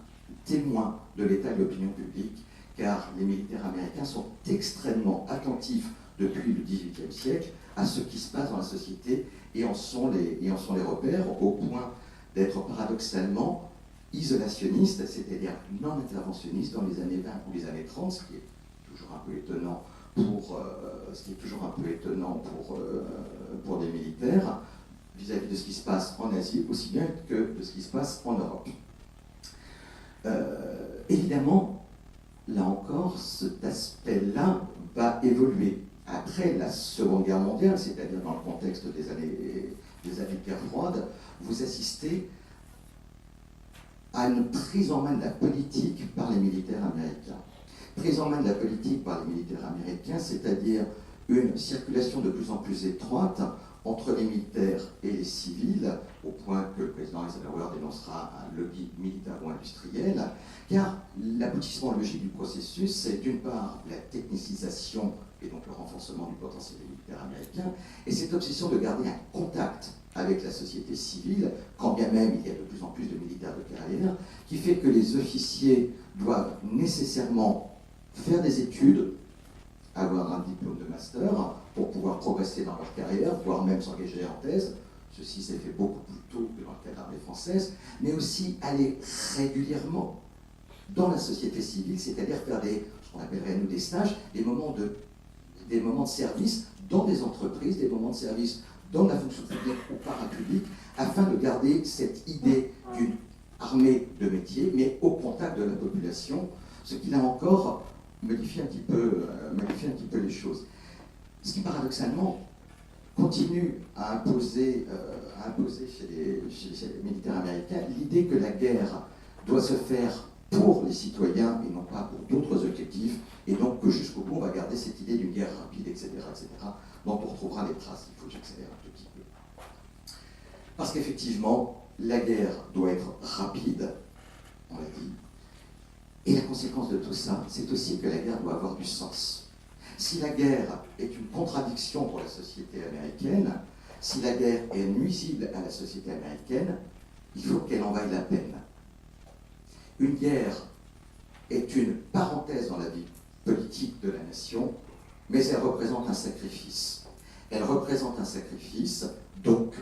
témoin de l'état de l'opinion publique, car les militaires américains sont extrêmement attentifs depuis le XVIIIe siècle à ce qui se passe dans la société et en sont les repères, au point d'être paradoxalement isolationniste, c'est-à-dire non interventionniste dans les années 20 ou les années 30, ce qui est toujours un peu étonnant pour des militaires, vis-à-vis de ce qui se passe en Asie, aussi bien que de ce qui se passe en Europe. Évidemment, là encore, cet aspect-là va évoluer. Après la Seconde Guerre mondiale, c'est-à-dire dans le contexte des années de guerre froide, vous assistez à une prise en main de la politique par les militaires américains. Prise en main de la politique par les militaires américains, c'est-à-dire une circulation de plus en plus étroite entre les militaires et les civils, au point que le président Eisenhower dénoncera un lobby militaro-industriel, car l'aboutissement logique du processus, c'est d'une part la technicisation et donc le renforcement du potentiel militaire américain, et cette obsession de garder un contact avec la société civile, quand bien même il y a de plus en plus de militaires de carrière, qui fait que les officiers doivent nécessairement faire des études, avoir un diplôme de master pour pouvoir progresser dans leur carrière, voire même s'engager en thèse. Ceci s'est fait beaucoup plus tôt que dans le cas de l'armée française, mais aussi aller régulièrement dans la société civile, c'est-à-dire faire ce qu'on appellerait nous des stages, des moments de service dans des entreprises, des moments de service dans la fonction publique ou parapublique, afin de garder cette idée d'une armée de métier, mais au contact de la population, ce qui là encore modifie un petit peu les choses. Ce qui paradoxalement continue à imposer chez les militaires américains l'idée que la guerre doit se faire pour les citoyens et non pas pour d'autres objectifs, et donc que jusqu'au bout on va garder cette idée d'une guerre rapide, etc., dont on retrouvera les traces. Il faut que j'accélère un tout petit peu. Parce qu'effectivement, la guerre doit être rapide, on l'a dit, et la conséquence de tout ça, c'est aussi que la guerre doit avoir du sens. Si la guerre est une contradiction pour la société américaine, si la guerre est nuisible à la société américaine, il faut qu'elle en vaille la peine. Une guerre est une parenthèse dans la vie politique de la nation, mais elle représente un sacrifice. Elle représente un sacrifice, donc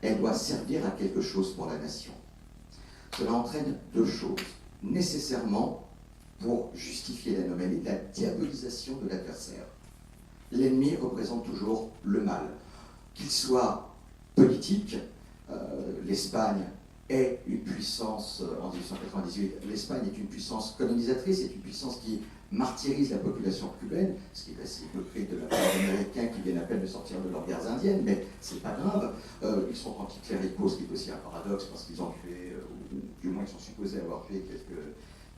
elle doit servir à quelque chose pour la nation. Cela entraîne deux choses. Nécessairement, pour justifier l'anomalie, la diabolisation de l'adversaire. L'ennemi représente toujours le mal. Qu'il soit politique, l'Espagne est une puissance, en 1898, l'Espagne est une puissance colonisatrice, c'est une puissance qui martyrise la population cubaine, ce qui est assez hypocrite de la part des Américains qui viennent à peine de sortir de leurs guerres indiennes, mais c'est pas grave. Ils sont anticléricaux, ce qui est aussi un paradoxe, parce qu'ils ont tué, ou du moins ils sont supposés avoir tué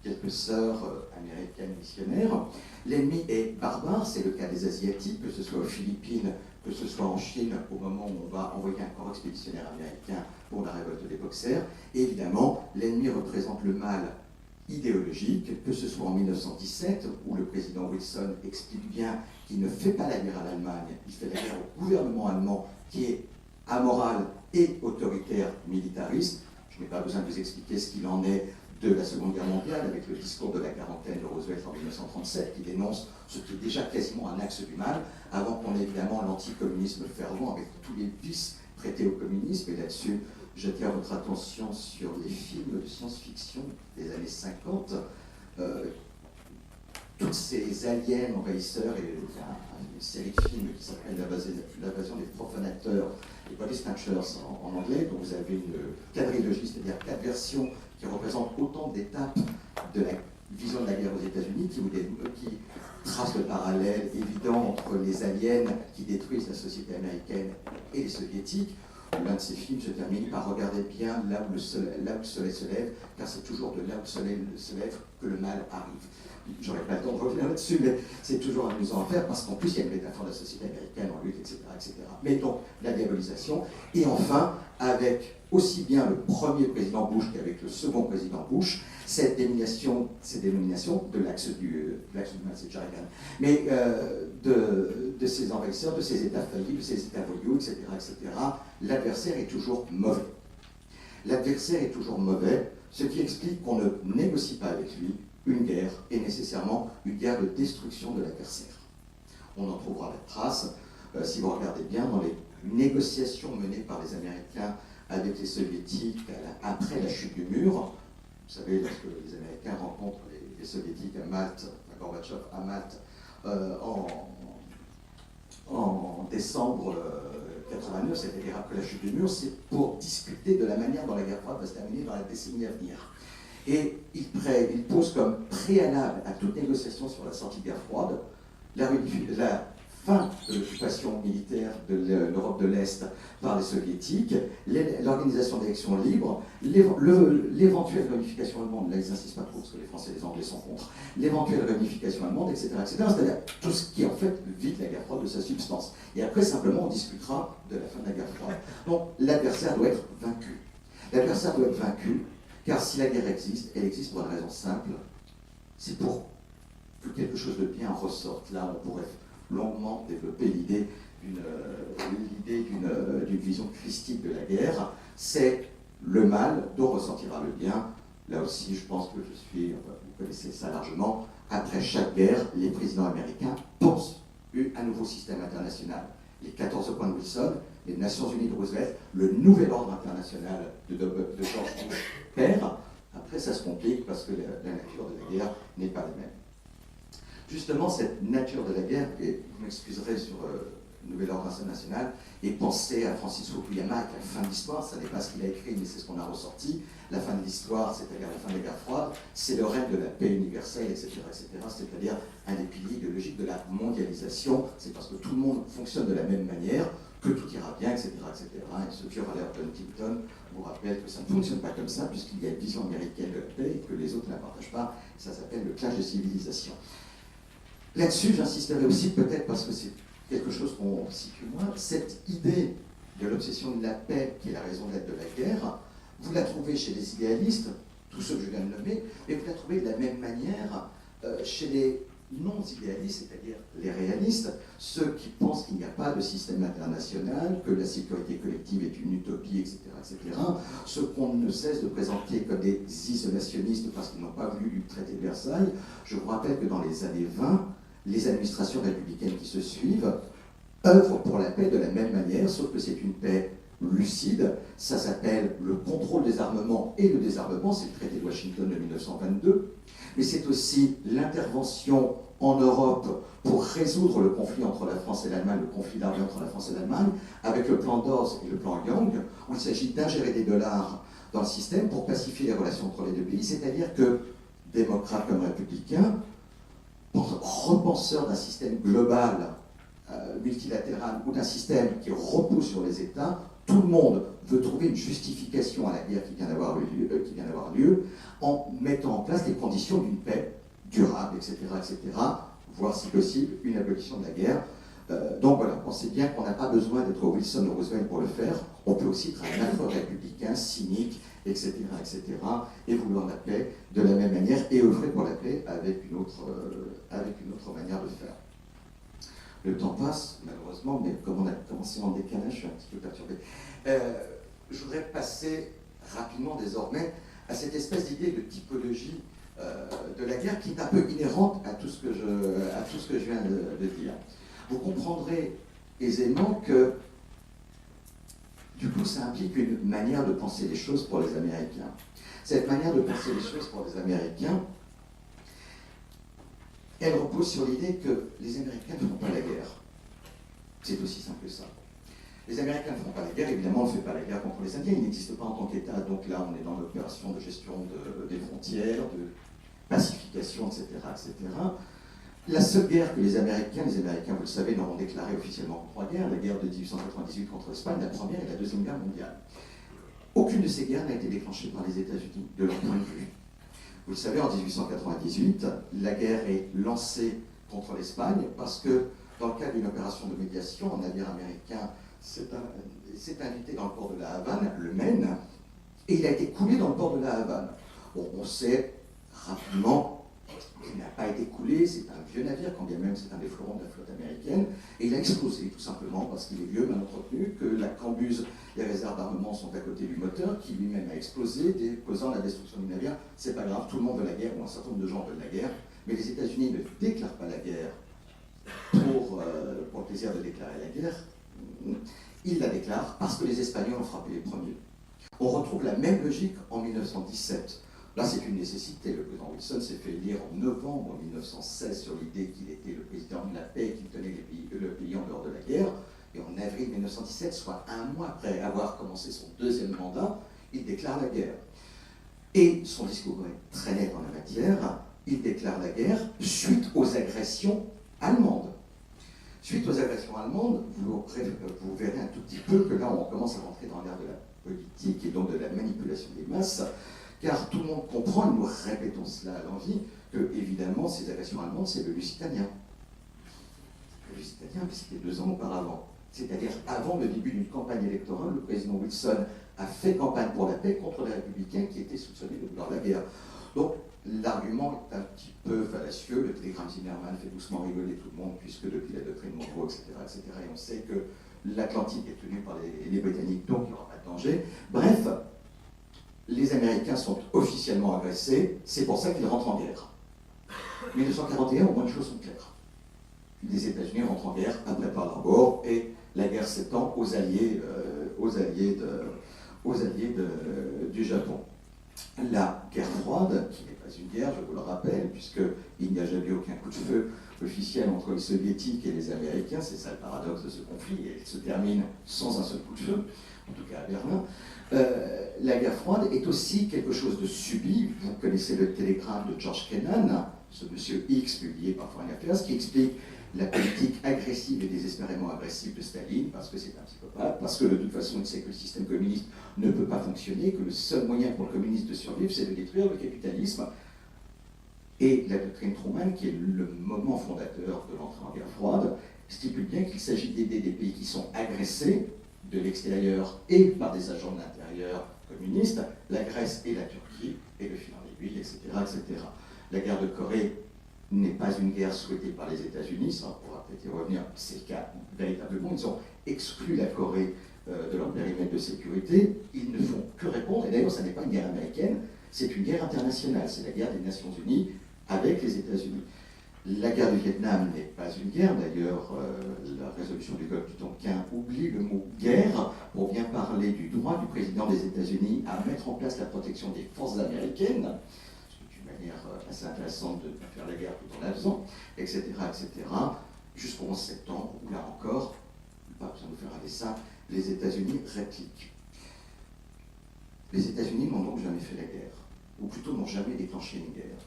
quelques sœurs américaines missionnaires. L'ennemi est barbare, c'est le cas des Asiatiques, que ce soit aux Philippines, que ce soit en Chine, au moment où on va envoyer un corps expéditionnaire américain pour la révolte des Boxers. Et évidemment, l'ennemi représente le mal idéologique, que ce soit en 1917, où le président Wilson explique bien qu'il ne fait pas la guerre à l'Allemagne, il fait la guerre au gouvernement allemand qui est amoral et autoritaire militariste. Je n'ai pas besoin de vous expliquer ce qu'il en est de la Seconde Guerre mondiale, avec le discours de la quarantaine de Roosevelt en 1937, qui dénonce ce qui est déjà quasiment un axe du mal, avant qu'on ait évidemment l'anticommunisme fervent, avec tous les vices prêtés au communisme. Et là-dessus, j'attire votre attention sur les films de science-fiction des années 50. Toutes ces aliens envahisseurs, et il y a une série de films qui s'appelle L'invasion des profanateurs, les body snatchers en anglais, dont vous avez une quadrilogie, c'est-à-dire 4 versions qui représentent autant d'étapes de la vision de la guerre aux États-Unis, qui tracent le parallèle évident entre les aliens qui détruisent la société américaine et les soviétiques. L'un de ces films se termine par regarder bien là où le soleil se lève, car c'est toujours de là où le soleil se lève que le mal arrive. J'aurais pas le temps de revenir là-dessus, mais c'est toujours amusant à faire, parce qu'en plus il y a une métaphore de la société américaine en lutte, etc., etc. Mais donc, la diabolisation, et enfin, avec aussi bien le premier président Bush qu'avec le second président Bush, cette dénomination de l'axe du mal, c'est Reagan, mais de ces envahisseurs, de ces États faillis, de ces États voyous, etc., l'adversaire est toujours mauvais. L'adversaire est toujours mauvais, ce qui explique qu'on ne négocie pas avec lui. Une guerre est nécessairement une guerre de destruction de l'adversaire. On en trouvera la trace, si vous regardez bien, dans les négociations menées par les Américains avec les Soviétiques après la chute du mur. savez, lorsque les Américains rencontrent les Soviétiques à Malte, Gorbatchev à Malte, en décembre 89, c'est-à-dire après la chute du mur, c'est pour discuter de la manière dont la guerre froide va se terminer dans la décennie à venir. Et il pose comme préalable à toute négociation sur la sortie de guerre froide la fin de l'occupation militaire de l'Europe de l'Est par les soviétiques, l'organisation d'élections libres, l'éventuelle réunification allemande, là ils n'insistent pas trop parce que les Français et les Anglais sont contre, l'éventuelle réunification allemande, etc. C'est-à-dire tout ce qui en fait vide la guerre froide de sa substance. Et après simplement on discutera de la fin de la guerre froide. Donc l'adversaire doit être vaincu. L'adversaire doit être vaincu, car si la guerre existe, elle existe pour une raison simple, c'est pour que quelque chose de bien ressorte. Là on pourrait longuement développer l'idée d'une vision christique de la guerre. C'est le mal dont ressortira le bien. Là aussi, je pense que vous connaissez ça largement, après chaque guerre, les présidents américains pensent un nouveau système international. Les 14 points de Wilson, les Nations Unies de Roosevelt, le nouvel ordre international de George Bush père. Après, ça se complique parce que la nature de la guerre n'est pas la même. Justement, cette nature de la guerre, et vous m'excuserez sur le Nouvel Ordre International, et pensez à Francis Fukuyama avec la fin de l'histoire, ça n'est pas ce qu'il a écrit, mais c'est ce qu'on a ressorti. La fin de l'histoire, c'est-à-dire la fin de la guerre froide, c'est le règne de la paix universelle, etc., c'est-à-dire un des piliers idéologiques de la mondialisation. C'est parce que tout le monde fonctionne de la même manière que tout ira bien, etc., etc. Et ce vieux Raleigh Huntington vous rappelle que ça ne fonctionne pas comme ça, puisqu'il y a une vision américaine de la paix et que les autres ne la partagent pas. Ça s'appelle le clash de civilisation. Là-dessus, j'insisterai aussi, peut-être parce que c'est quelque chose qu'on situe moins, cette idée de l'obsession de la paix, qui est la raison d'être de la guerre, vous la trouvez chez les idéalistes, tous ceux que je viens de nommer, mais vous la trouvez de la même manière chez les non-idéalistes, c'est-à-dire les réalistes, ceux qui pensent qu'il n'y a pas de système international, que la sécurité collective est une utopie, etc., etc., ceux qu'on ne cesse de présenter comme des isolationnistes parce qu'ils n'ont pas voulu du traité de Versailles. Je vous rappelle que dans les années 20, les administrations républicaines qui se suivent œuvrent pour la paix de la même manière, sauf que c'est une paix lucide. Ça s'appelle le contrôle des armements et le désarmement, c'est le traité de Washington de 1922. Mais c'est aussi l'intervention en Europe pour résoudre le conflit entre la France et l'Allemagne, le conflit d'armée entre la France et l'Allemagne, avec le plan Dawes et le plan Young, où il s'agit d'ingérer des dollars dans le système pour pacifier les relations entre les deux pays. C'est-à-dire que, démocrates comme républicains, repenseurs d'un système global, multilatéral, ou d'un système qui repose sur les États, tout le monde veut trouver une justification à la guerre qui vient d'avoir lieu, en mettant en place les conditions d'une paix durable, etc., voire si possible une abolition de la guerre. Donc voilà, pensez bien qu'on n'a pas besoin d'être Wilson ou Roosevelt pour le faire, on peut aussi être un affreux républicain, cynique, etc., et vouloir la paix de la même manière, et œuvrer pour la paix avec une autre manière de faire. Le temps passe, malheureusement, mais comme on a commencé en décalage, je suis un petit peu perturbé. Je voudrais passer rapidement désormais à cette espèce d'idée de typologie de la guerre qui est un peu inhérente à tout ce que je viens de dire. Vous comprendrez aisément que, du coup, ça implique une manière de penser les choses pour les Américains. Cette manière de penser les choses pour les Américains, elle repose sur l'idée que les Américains ne font pas la guerre. C'est aussi simple que ça. Les Américains ne font pas la guerre, évidemment, on ne fait pas la guerre contre les Indiens, ils n'existent pas en tant qu'État, donc là on est dans l'opération de gestion des frontières, de pacification, etc., La seule guerre que les Américains, vous le savez, n'auront déclaré officiellement que 3 guerres, la guerre de 1898 contre l'Espagne, la première et la deuxième guerre mondiale. Aucune de ces guerres n'a été déclenchée par les États-Unis, de leur point de vue. Vous le savez, en 1898, la guerre est lancée contre l'Espagne parce que, dans le cadre d'une opération de médiation, un navire américain s'est invité dans le port de la Havane, le Maine, et il a été coulé dans le port de la Havane. Bon, on sait rapidement qu'il n'a pas été coulé, c'est un vieux navire, quand bien même c'est un des fleurons de la flotte américaine, et il a explosé tout simplement parce qu'il est vieux, mal entretenu, que la cambuse, les réserves d'armement sont à côté du moteur, qui lui-même a explosé, causant la destruction du navire. C'est pas grave, tout le monde veut la guerre, ou un certain nombre de gens veulent la guerre, mais les États-Unis ne déclarent pas la guerre pour le plaisir de déclarer la guerre. Ils la déclarent parce que les Espagnols ont frappé les premiers. On retrouve la même logique en 1917. Là, c'est une nécessité. Le président Wilson s'est fait élire en novembre 1916 sur l'idée qu'il était le président de la paix, qu'il tenait le pays en dehors de la guerre. Et en avril 1917, soit un mois après avoir commencé son deuxième mandat, il déclare la guerre. Et son discours est très net en la matière. Il déclare la guerre suite aux agressions allemandes. Suite aux agressions allemandes, vous verrez un tout petit peu que là, on commence à rentrer dans l'ère de la politique et donc de la manipulation des masses, car tout le monde comprend, et nous répétons cela à l'envi, que, évidemment, ces agressions allemandes, c'est le Lusitanien. Le Lusitanien, c'était 2 ans auparavant. C'est-à-dire avant le début d'une campagne électorale, le président Wilson a fait campagne pour la paix contre les républicains qui étaient soupçonnés de vouloir la guerre. Donc, l'argument est un petit peu fallacieux. Le télégramme Zimmermann fait doucement rigoler tout le monde, puisque depuis la doctrine Monroe, etc., et on sait que l'Atlantique est tenu par les Britanniques, donc il n'y aura pas de danger. Bref, les Américains sont officiellement agressés, c'est pour ça qu'ils rentrent en guerre. 1941, au moins de choses sont claires. Les États-Unis rentrent en guerre après Pearl Harbor et la guerre s'étend aux alliés du Japon. La guerre froide, qui n'est pas une guerre, je vous le rappelle, puisqu'il n'y a jamais eu aucun coup de feu officiel entre les Soviétiques et les Américains, c'est ça le paradoxe de ce conflit, et il se termine sans un seul coup de feu, en tout cas à Berlin. La guerre froide est aussi quelque chose de subi. Vous connaissez le télégramme de George Kennan, ce monsieur X publié par Foreign Affairs, qui explique la politique agressive et désespérément agressive de Staline, parce que c'est un psychopathe, parce que de toute façon il sait que le système communiste ne peut pas fonctionner, que le seul moyen pour le communiste de survivre, c'est de détruire le capitalisme. Et la doctrine Truman, qui est le moment fondateur de l'entrée en guerre froide, stipule bien qu'il s'agit d'aider des pays qui sont agressés de l'extérieur et par des agents de l'intérieur communistes, la Grèce et la Turquie, et le fil en aiguille, etc., etc. La guerre de Corée n'est pas une guerre souhaitée par les États-Unis, ça on pourra peut-être y revenir, c'est le cas véritablement, ils ont exclu la Corée de leur périmètre de sécurité, ils ne font que répondre, et d'ailleurs ça n'est pas une guerre américaine, c'est une guerre internationale, c'est la guerre des Nations Unies avec les États-Unis. La guerre du Vietnam n'est pas une guerre, d'ailleurs la résolution du Golfe du Tonkin oublie le mot guerre pour bien parler du droit du président des États-Unis à mettre en place la protection des forces américaines, assez intéressante de faire la guerre tout en la faisant, etc., jusqu'au 11 septembre, où là encore, pas besoin de faire un dessin, les États-Unis répliquent. Les États-Unis n'ont donc jamais fait la guerre, ou plutôt n'ont jamais déclenché une guerre.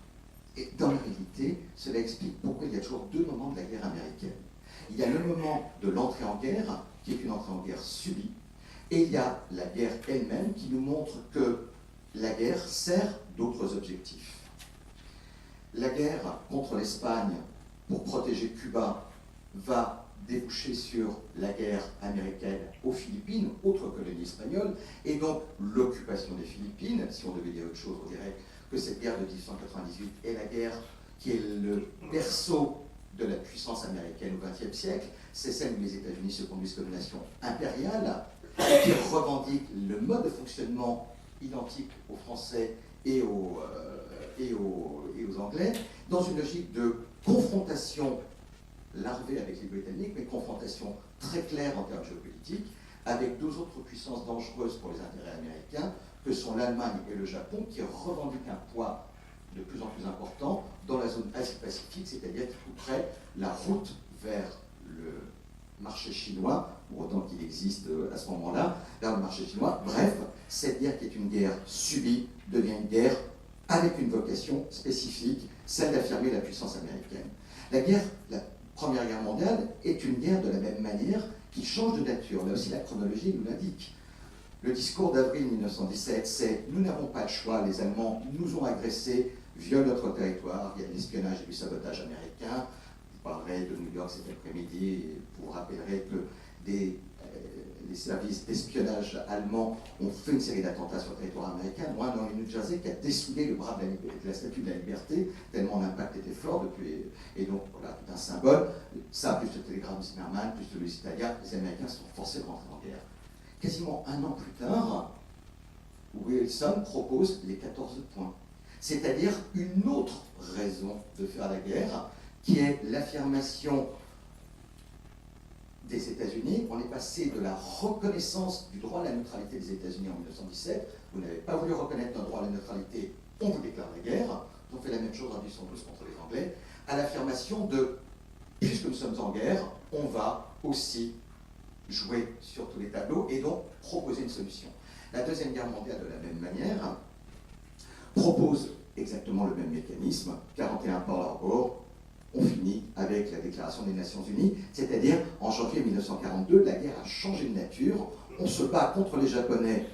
Et dans la réalité, cela explique pourquoi il y a toujours 2 moments de la guerre américaine. Il y a le moment de l'entrée en guerre, qui est une entrée en guerre subie, et il y a la guerre elle-même qui nous montre que la guerre sert d'autres objectifs. La guerre contre l'Espagne pour protéger Cuba va déboucher sur la guerre américaine aux Philippines, autre colonie espagnole, et donc l'occupation des Philippines. Si on devait dire autre chose, on dirait que cette guerre de 1898 est la guerre qui est le berceau de la puissance américaine au XXe siècle. C'est celle où les États-Unis se conduisent comme nation impériale, qui revendique le mode de fonctionnement identique aux Français et aux Anglais, dans une logique de confrontation larvée avec les Britanniques, mais confrontation très claire en termes géopolitiques, avec 2 autres puissances dangereuses pour les intérêts américains, que sont l'Allemagne et le Japon, qui revendiquent un poids de plus en plus important dans la zone Asie-Pacifique, c'est-à-dire qui couperait la route vers le marché chinois, pour autant qu'il existe à ce moment-là, vers le marché chinois. Bref, cette guerre qui est une guerre subie devient une guerre avec une vocation spécifique, celle d'affirmer la puissance américaine. La Première Guerre mondiale est une guerre de la même manière qui change de nature. Là aussi, la chronologie nous l'indique. Le discours d'avril 1917, c'est « Nous n'avons pas de choix, les Allemands nous ont agressés, violent notre territoire, il y a de l'espionnage et du sabotage américain. » Je parlerai de New York cet après-midi et vous rappellerai que les services d'espionnage allemands ont fait une série d'attentats sur le territoire américain, dont un dans le New Jersey qui a dessoulé le bras de la Statue de la Liberté, tellement l'impact était fort depuis. Et donc, voilà, tout un symbole. Ça, plus le télégramme Zimmermann, plus le Lusitalia, les Américains sont forcés de rentrer en guerre. Quasiment un an plus tard, Wilson propose les 14 points. C'est-à-dire une autre raison de faire la guerre, qui est l'affirmation des États-Unis. On est passé de la reconnaissance du droit à la neutralité des États-Unis en 1917. Vous n'avez pas voulu reconnaître notre droit à la neutralité, on vous déclare la guerre, ils ont fait la même chose en 1812 contre les Anglais, à l'affirmation de, puisque nous sommes en guerre, on va aussi jouer sur tous les tableaux et donc proposer une solution. La Deuxième Guerre mondiale, de la même manière, propose exactement le même mécanisme, 41 Pearl Harbor, on finit avec la Déclaration des Nations Unies, c'est-à-dire en janvier 1942, la guerre a changé de nature, on se bat contre les Japonais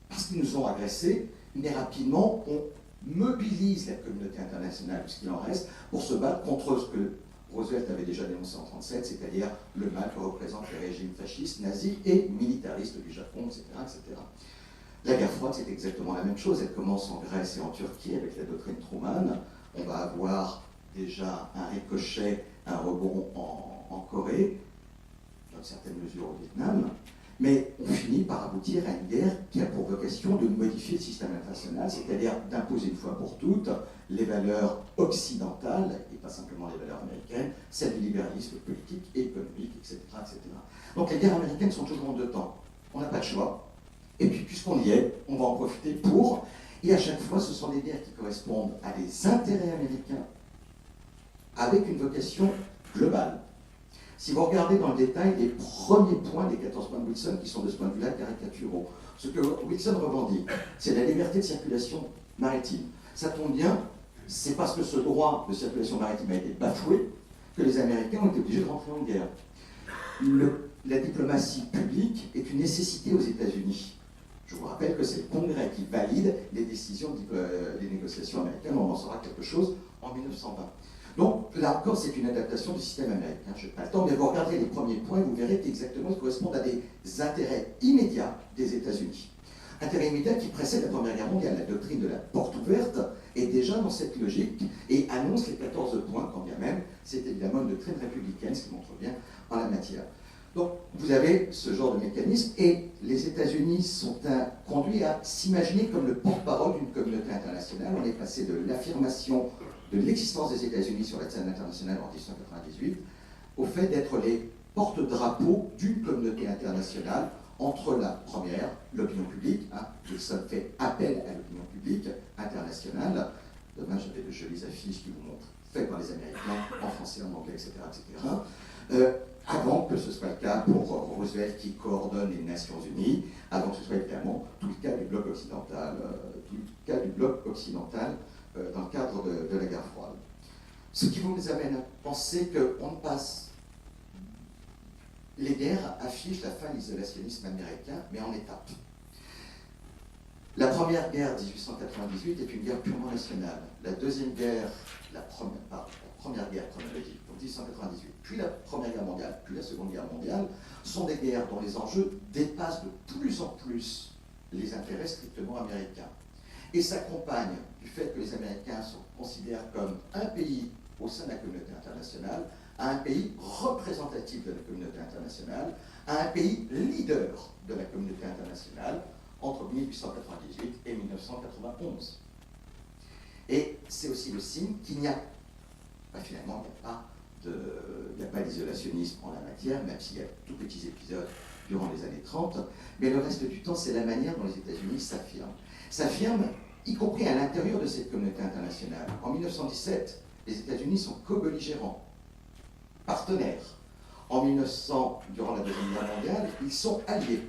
parce qu'ils nous ont agressés, mais rapidement on mobilise la communauté internationale, puisqu'il en reste, pour se battre contre ce que Roosevelt avait déjà dénoncé en 1937, c'est-à-dire le mal que représentent les régimes fascistes, nazis et militaristes du Japon, etc. etc. La guerre froide, c'est exactement la même chose. Elle commence en Grèce et en Turquie avec la doctrine Truman. On va avoir déjà un ricochet, un rebond en Corée, dans certaines mesures au Vietnam. Mais on finit par aboutir à une guerre qui a pour vocation de modifier le système international, c'est-à-dire d'imposer une fois pour toutes les valeurs occidentales, et pas simplement les valeurs américaines, celles du libéralisme politique et économique, etc., etc. Donc les guerres américaines sont toujours en deux temps. On n'a pas de choix. Et puis, puisqu'on y est, on va en profiter pour. Et à chaque fois, ce sont des guerres qui correspondent à des intérêts américains avec une vocation globale. Si vous regardez dans le détail les premiers points des 14 points de Wilson, qui sont de ce point de vue-là caricaturaux, ce que Wilson revendique, c'est la liberté de circulation maritime. Ça tombe bien, c'est parce que ce droit de circulation maritime a été bafoué que les Américains ont été obligés de rentrer en guerre. La diplomatie publique est une nécessité aux États-Unis. Je vous rappelle que c'est le Congrès qui valide les décisions des négociations américaines. On en saura quelque chose en 1920. Donc, là encore, c'est une adaptation du système américain. Je n'ai pas le temps, mais vous regardez les premiers points, vous verrez qu'exactement, ils correspondent à des intérêts immédiats des États-Unis. Intérêts immédiats qui précèdent la Première Guerre mondiale. La doctrine de la porte ouverte est déjà dans cette logique et annonce les 14 points, quand bien même c'est évidemment une doctrine républicaine, ce qui montre bien en la matière. Donc, vous avez ce genre de mécanisme et les États-Unis sont conduits à s'imaginer comme le porte-parole d'une communauté internationale. On est passé de l'affirmation de l'existence des États-Unis sur la scène internationale en 1998 au fait d'être les porte-drapeaux d'une communauté internationale entre la première, l'opinion publique. Wilson fait appel à l'opinion publique internationale. Demain, j'avais de jolies affiches qui vous montrent, faites par les Américains, en français, en anglais, etc. etc. Avant que ce soit le cas pour Roosevelt qui coordonne les Nations Unies, avant que ce soit évidemment tout le cas du bloc occidental, dans le cadre de la guerre froide. Ce qui vous amène à penser qu'on passe. Les guerres affichent la fin de l'isolationnisme américain, mais en étapes. La première guerre 1898 est une guerre purement nationale. La deuxième guerre, la première guerre chronologique, donc 1898, puis la Première Guerre mondiale, puis la Seconde Guerre mondiale, sont des guerres dont les enjeux dépassent de plus en plus les intérêts strictement américains. Et s'accompagnent du fait que les Américains se considèrent comme un pays au sein de la communauté internationale, à un pays représentatif de la communauté internationale, à un pays leader de la communauté internationale entre 1898 et 1991. Et c'est aussi le signe qu'il n'y a finalement, il n'y a pas d'isolationnisme en la matière, même s'il y a de tout petits épisodes durant les années 30, mais le reste du temps, c'est la manière dont les États-Unis s'affirment. S'affirment, y compris à l'intérieur de cette communauté internationale. En 1917, les États-Unis sont co-belligérants, partenaires. En 1900, durant la Deuxième Guerre mondiale, ils sont alliés.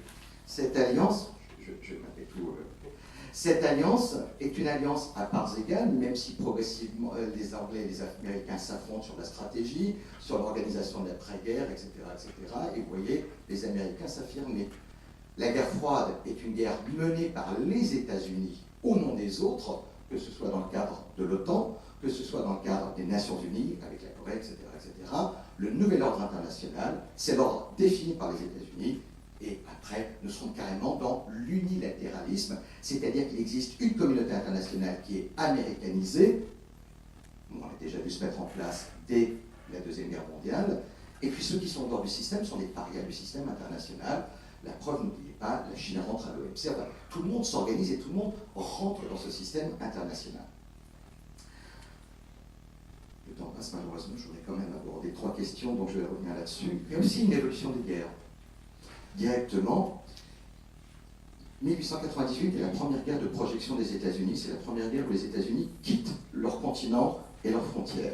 Cette alliance, je vais m'appeler tout... Cette alliance est une alliance à parts égales, même si progressivement les Anglais et les Américains s'affrontent sur la stratégie, sur l'organisation de l'après-guerre, etc., etc. Et vous voyez les Américains s'affirmer. La guerre froide est une guerre menée par les États-Unis au nom des autres, que ce soit dans le cadre de l'OTAN, que ce soit dans le cadre des Nations Unies, avec la Corée, etc., etc. Le nouvel ordre international, c'est l'ordre défini par les États-Unis. Et après, nous serons carrément dans l'unilatéralisme, c'est-à-dire qu'il existe une communauté internationale qui est américanisée. On a déjà vu se mettre en place dès la Deuxième Guerre mondiale. Et puis ceux qui sont hors du système sont des parias du système international. La preuve, n'oubliez pas, la Chine rentre à l'OMC. Enfin, tout le monde s'organise et tout le monde rentre dans ce système international. Le temps passe malheureusement, je voudrais quand même aborder 3 questions, donc je vais revenir là-dessus. Il y a aussi une évolution des guerres. Directement, 1898 est la première guerre de projection des États-Unis. C'est la première guerre où les États-Unis quittent leur continent et leurs frontières.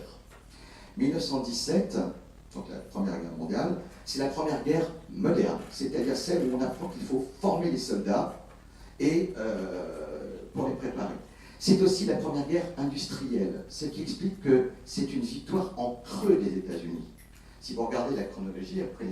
1917, donc la Première Guerre mondiale, c'est la première guerre moderne, c'est-à-dire celle où on apprend qu'il faut former les soldats et pour les préparer. C'est aussi la première guerre industrielle, ce qui explique que c'est une victoire en creux des États-Unis. Si vous regardez la chronologie, après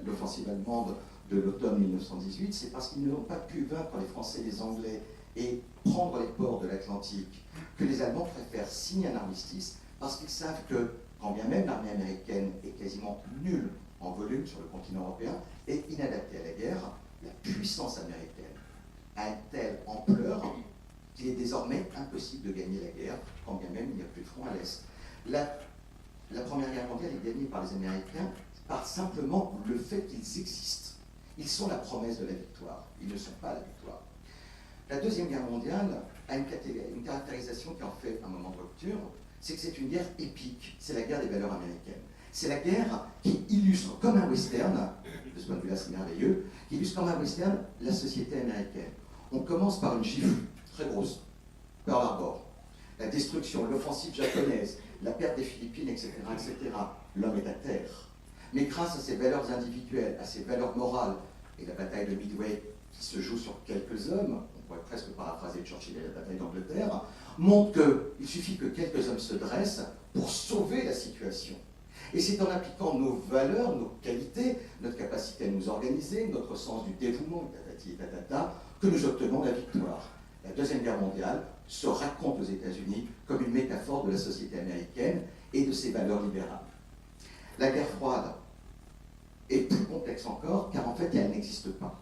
l'offensive allemande de l'automne 1918, c'est parce qu'ils n'ont pas pu vaincre les Français et les Anglais et prendre les ports de l'Atlantique que les Allemands préfèrent signer un armistice, parce qu'ils savent que, quand bien même l'armée américaine est quasiment nulle en volume sur le continent européen et inadaptée à la guerre, la puissance américaine a une telle ampleur qu'il est désormais impossible de gagner la guerre, quand bien même il n'y a plus de front à l'Est. La Première Guerre mondiale est gagnée par les Américains par simplement le fait qu'ils existent. Ils sont la promesse de la victoire, ils ne sont pas la victoire. La Deuxième Guerre mondiale a une caractérisation qui en fait un moment de rupture, c'est que c'est une guerre épique, c'est la guerre des valeurs américaines. C'est la guerre qui illustre comme un western, de ce point de vue-là c'est merveilleux, qui illustre comme un western la société américaine. On commence par une gifle très grosse, Pearl Harbor, la destruction, l'offensive japonaise, la perte des Philippines, etc., etc. L'homme est à terre. Mais grâce à ses valeurs individuelles, à ses valeurs morales, et la bataille de Midway qui se joue sur quelques hommes, on pourrait presque paraphraser Churchill et la bataille d'Angleterre, montre qu'il suffit que quelques hommes se dressent pour sauver la situation. Et c'est en appliquant nos valeurs, nos qualités, notre capacité à nous organiser, notre sens du dévouement, tatati et tatata, que nous obtenons la victoire. La Deuxième Guerre mondiale se raconte aux États-Unis comme une métaphore de la société américaine et de ses valeurs libérales. La guerre froide est plus complexe encore, car en fait, elle n'existe pas.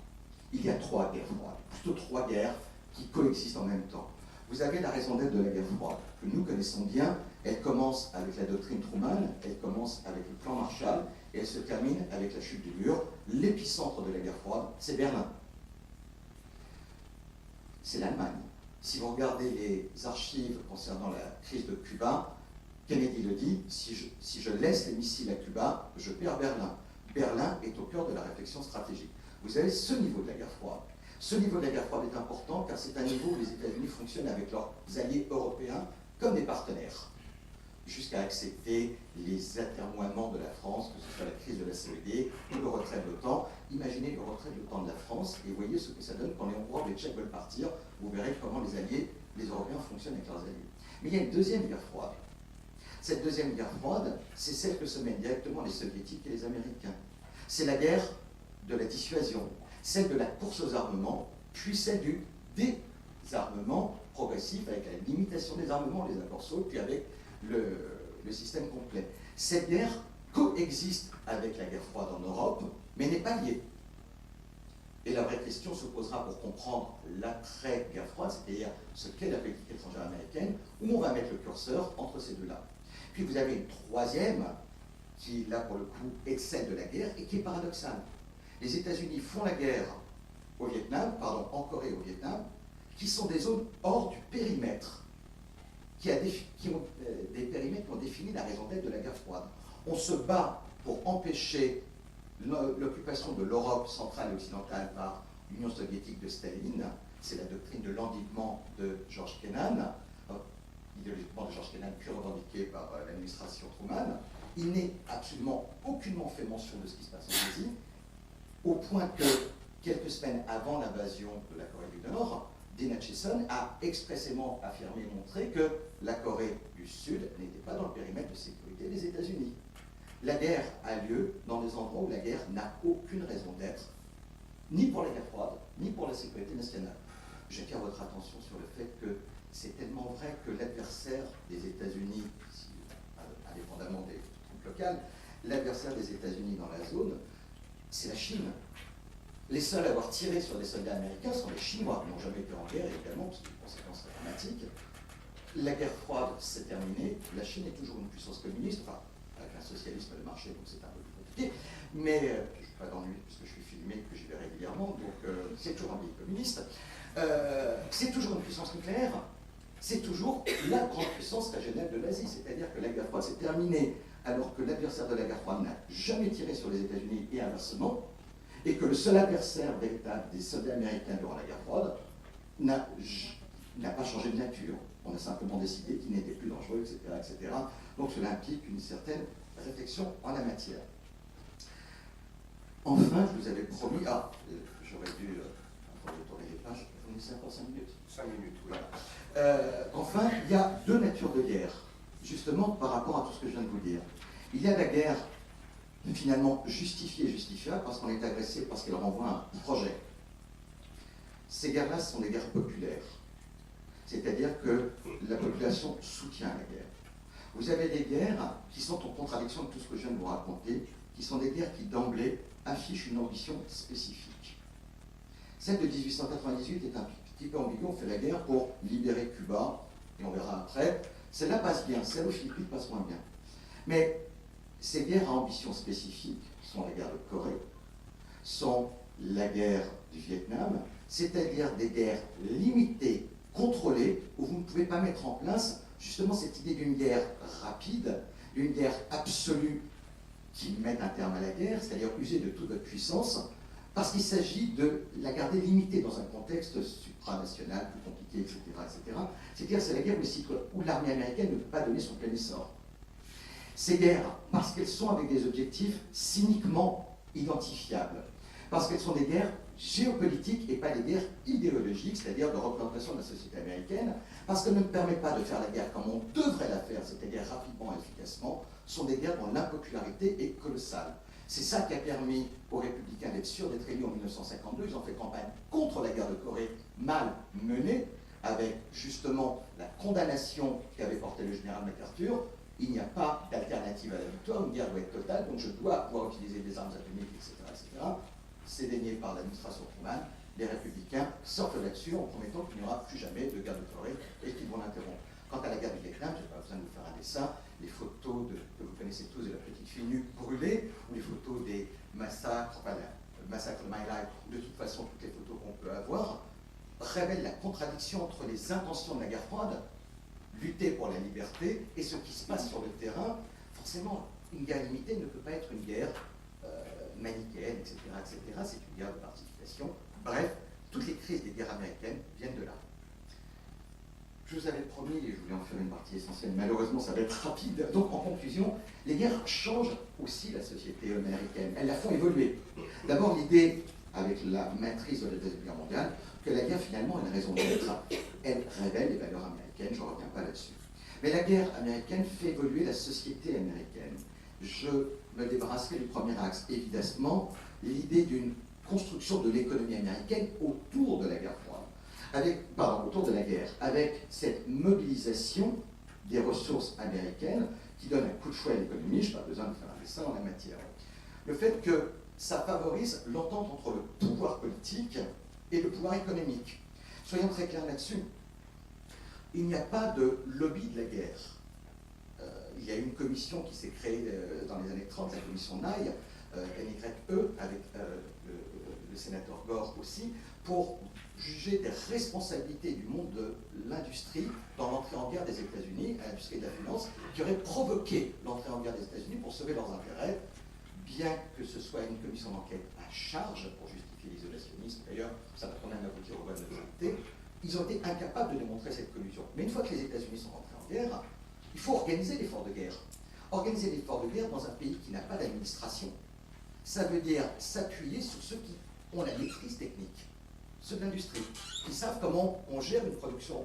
Il y a trois guerres froides, plutôt trois guerres qui coexistent en même temps. Vous avez la raison d'être de la guerre froide, que nous connaissons bien. Elle commence avec la doctrine Truman, elle commence avec le plan Marshall, et elle se termine avec la chute du mur. L'épicentre de la guerre froide, c'est Berlin. C'est l'Allemagne. Si vous regardez les archives concernant la crise de Cuba, Kennedy le dit, si je laisse les missiles à Cuba, je perds Berlin. Berlin est au cœur de la réflexion stratégique. Vous avez ce niveau de la guerre froide. Ce niveau de la guerre froide est important car c'est un niveau où les États-Unis fonctionnent avec leurs alliés européens comme des partenaires, jusqu'à accepter les atermoiements de la France, que ce soit la crise de la CED ou le retrait de l'OTAN. Imaginez le retrait de l'OTAN de la France et voyez ce que ça donne quand les Hongrois ou les Tchèques veulent partir. Vous verrez comment les alliés, les Européens fonctionnent avec leurs alliés. Mais il y a une deuxième guerre froide. Cette deuxième guerre froide, c'est celle que se mènent directement les Soviétiques et les Américains. C'est la guerre de la dissuasion, celle de la course aux armements, puis celle du désarmement progressif avec la limitation des armements, les accords SALT, puis avec le système complet. Cette guerre coexiste avec la guerre froide en Europe, mais n'est pas liée. Et la vraie question se posera pour comprendre l'après-guerre froide, c'est-à-dire ce qu'est la politique étrangère américaine, où on va mettre le curseur entre ces deux-là. Puis vous avez une troisième, qui là pour le coup est celle de la guerre, et qui est paradoxale. Les États-Unis font la guerre au Vietnam, en Corée et au Vietnam, qui sont des zones hors du périmètre, qui ont des périmètres qui ont défini la raison d'être de la guerre froide. On se bat pour empêcher l'occupation de l'Europe centrale et occidentale par l'Union soviétique de Staline. C'est la doctrine de l'endiguement de George Kennan, idéologiquement de George Kennan, puis revendiqué par l'administration Truman. Il n'est absolument aucunement fait mention de ce qui se passe en Asie, au point que, quelques semaines avant l'invasion de la Corée du Nord, Dean Acheson a expressément affirmé et montré que la Corée du Sud n'était pas dans le périmètre de sécurité des États-Unis. La guerre a lieu dans des endroits où la guerre n'a aucune raison d'être, ni pour la guerre froide, ni pour la sécurité nationale. J'attire votre attention sur le fait que c'est tellement vrai que l'adversaire des États-Unis, indépendamment des troupes locales, l'adversaire des États-Unis dans la zone, c'est la Chine. Les seuls à avoir tiré sur des soldats américains sont les Chinois, qui n'ont jamais été en guerre, évidemment, parce qu'il y a des conséquences très dramatiques. La guerre froide s'est terminée, la Chine est toujours une puissance communiste, enfin, avec un socialisme de marché, donc c'est un peu plus compliqué, mais je ne suis pas d'ennui, puisque je suis filmé, que j'y vais régulièrement, donc c'est toujours un pays communiste. C'est toujours une puissance nucléaire, c'est toujours la grande puissance régionale de l'Asie, c'est-à-dire que la guerre froide s'est terminée alors que l'adversaire de la guerre froide n'a jamais tiré sur les États-Unis et inversement. et que le seul adversaire véritable des soldats américains durant la guerre froide n'a pas changé de nature. On a simplement décidé qu'il n'était plus dangereux, etc., etc. Donc cela implique une certaine réflexion en la matière. Enfin, je vous avais promis, j'aurais dû, avant de tourner les pages, vous me laissez encore 5 minutes. 5 minutes, oui. Voilà. Enfin, il y a deux natures de guerre, justement par rapport à tout ce que je viens de vous dire. Il y a la guerre finalement justifiée et justifiable parce qu'on est agressé, parce qu'elle renvoie à un projet. Ces guerres-là sont des guerres populaires, c'est-à-dire que la population soutient la guerre. Vous avez des guerres qui sont en contradiction avec tout ce que je viens de vous raconter, qui sont des guerres qui d'emblée affichent une ambition spécifique. Celle de 1898 est un petit peu ambiguë, on fait la guerre pour libérer Cuba, et on verra après. Celle-là passe bien, celle aux Philippines passe moins bien. Mais ces guerres à ambition spécifique sont la guerre de Corée, sont la guerre du Vietnam, c'est-à-dire des guerres limitées, contrôlées, où vous ne pouvez pas mettre en place justement cette idée d'une guerre rapide, d'une guerre absolue qui mette un terme à la guerre, c'est-à-dire user de toute votre puissance, parce qu'il s'agit de la garder limitée dans un contexte supranational, plus compliqué, etc. etc. C'est-à-dire c'est la guerre où l'armée américaine ne peut pas donner son plein essor. Ces guerres, parce qu'elles sont avec des objectifs cyniquement identifiables, parce qu'elles sont des guerres géopolitiques et pas des guerres idéologiques, c'est-à-dire de représentation de la société américaine, parce qu'elles ne permettent pas de faire la guerre comme on devrait la faire, c'est-à-dire rapidement et efficacement, sont des guerres dont l'impopularité est colossale. C'est ça qui a permis aux républicains d'être sûrs d'être élus en 1952. Ils ont fait campagne contre la guerre de Corée, mal menée, avec justement la condamnation qu'avait portée le général MacArthur. Il n'y a pas d'alternative à la victoire, une guerre doit être totale, donc je dois pouvoir utiliser des armes atomiques, etc. etc. C'est dénié par l'administration Truman. Les républicains sortent là-dessus en promettant qu'il n'y aura plus jamais de guerre de Corée et qu'ils vont l'interrompre. Quant à la guerre du Vietnam, je n'ai pas besoin de vous faire un dessin, les photos que vous connaissez tous de la petite fille nue brûlée, ou les photos des massacres, enfin le massacre de My Lai, de toute façon toutes les photos qu'on peut avoir, révèlent la contradiction entre les intentions de la guerre froide, lutter pour la liberté, et ce qui se passe sur le terrain. Forcément, une guerre limitée ne peut pas être une guerre manichéenne, etc., etc. C'est une guerre de participation. Bref, toutes les crises des guerres américaines viennent de là. Je vous avais promis, et je voulais en faire une partie essentielle, malheureusement ça va être rapide. Donc en conclusion, les guerres changent aussi la société américaine, elles la font évoluer. D'abord l'idée, avec la maîtrise de la Deuxième Guerre mondiale, que la guerre finalement a une raison d'être, elle révèle les valeurs américaines, je ne reviens pas là-dessus. Mais la guerre américaine fait évoluer la société américaine. Je me débarrasserai du premier axe, évidemment, l'idée d'une construction de l'économie américaine autour de la guerre froide. Autour de la guerre, avec cette mobilisation des ressources américaines qui donne un coup de fouet à l'économie. Je n'ai pas besoin de faire un dessin en la matière. Le fait que ça favorise l'entente entre le pouvoir politique et le pouvoir économique. Soyons très clairs là-dessus. Il n'y a pas de lobby de la guerre. Il y a une commission qui s'est créée dans les années 30, la commission NYE, NYE, avec le sénateur Gore aussi, pour juger des responsabilités du monde de l'industrie dans l'entrée en guerre des États-Unis, à l'industrie de la finance, qui aurait provoqué l'entrée en guerre des États-Unis pour sauver leurs intérêts, bien que ce soit une commission d'enquête à charge pour justifier l'isolationnisme. D'ailleurs, ça va quand même aboutir au vote de neutralité. Ils ont été incapables de démontrer cette collusion. Mais une fois que les États-Unis sont rentrés en guerre, il faut organiser l'effort de guerre. Organiser l'effort de guerre dans un pays qui n'a pas d'administration, ça veut dire s'appuyer sur ceux qui ont la maîtrise technique, ceux de l'industrie, qui savent comment on gère une production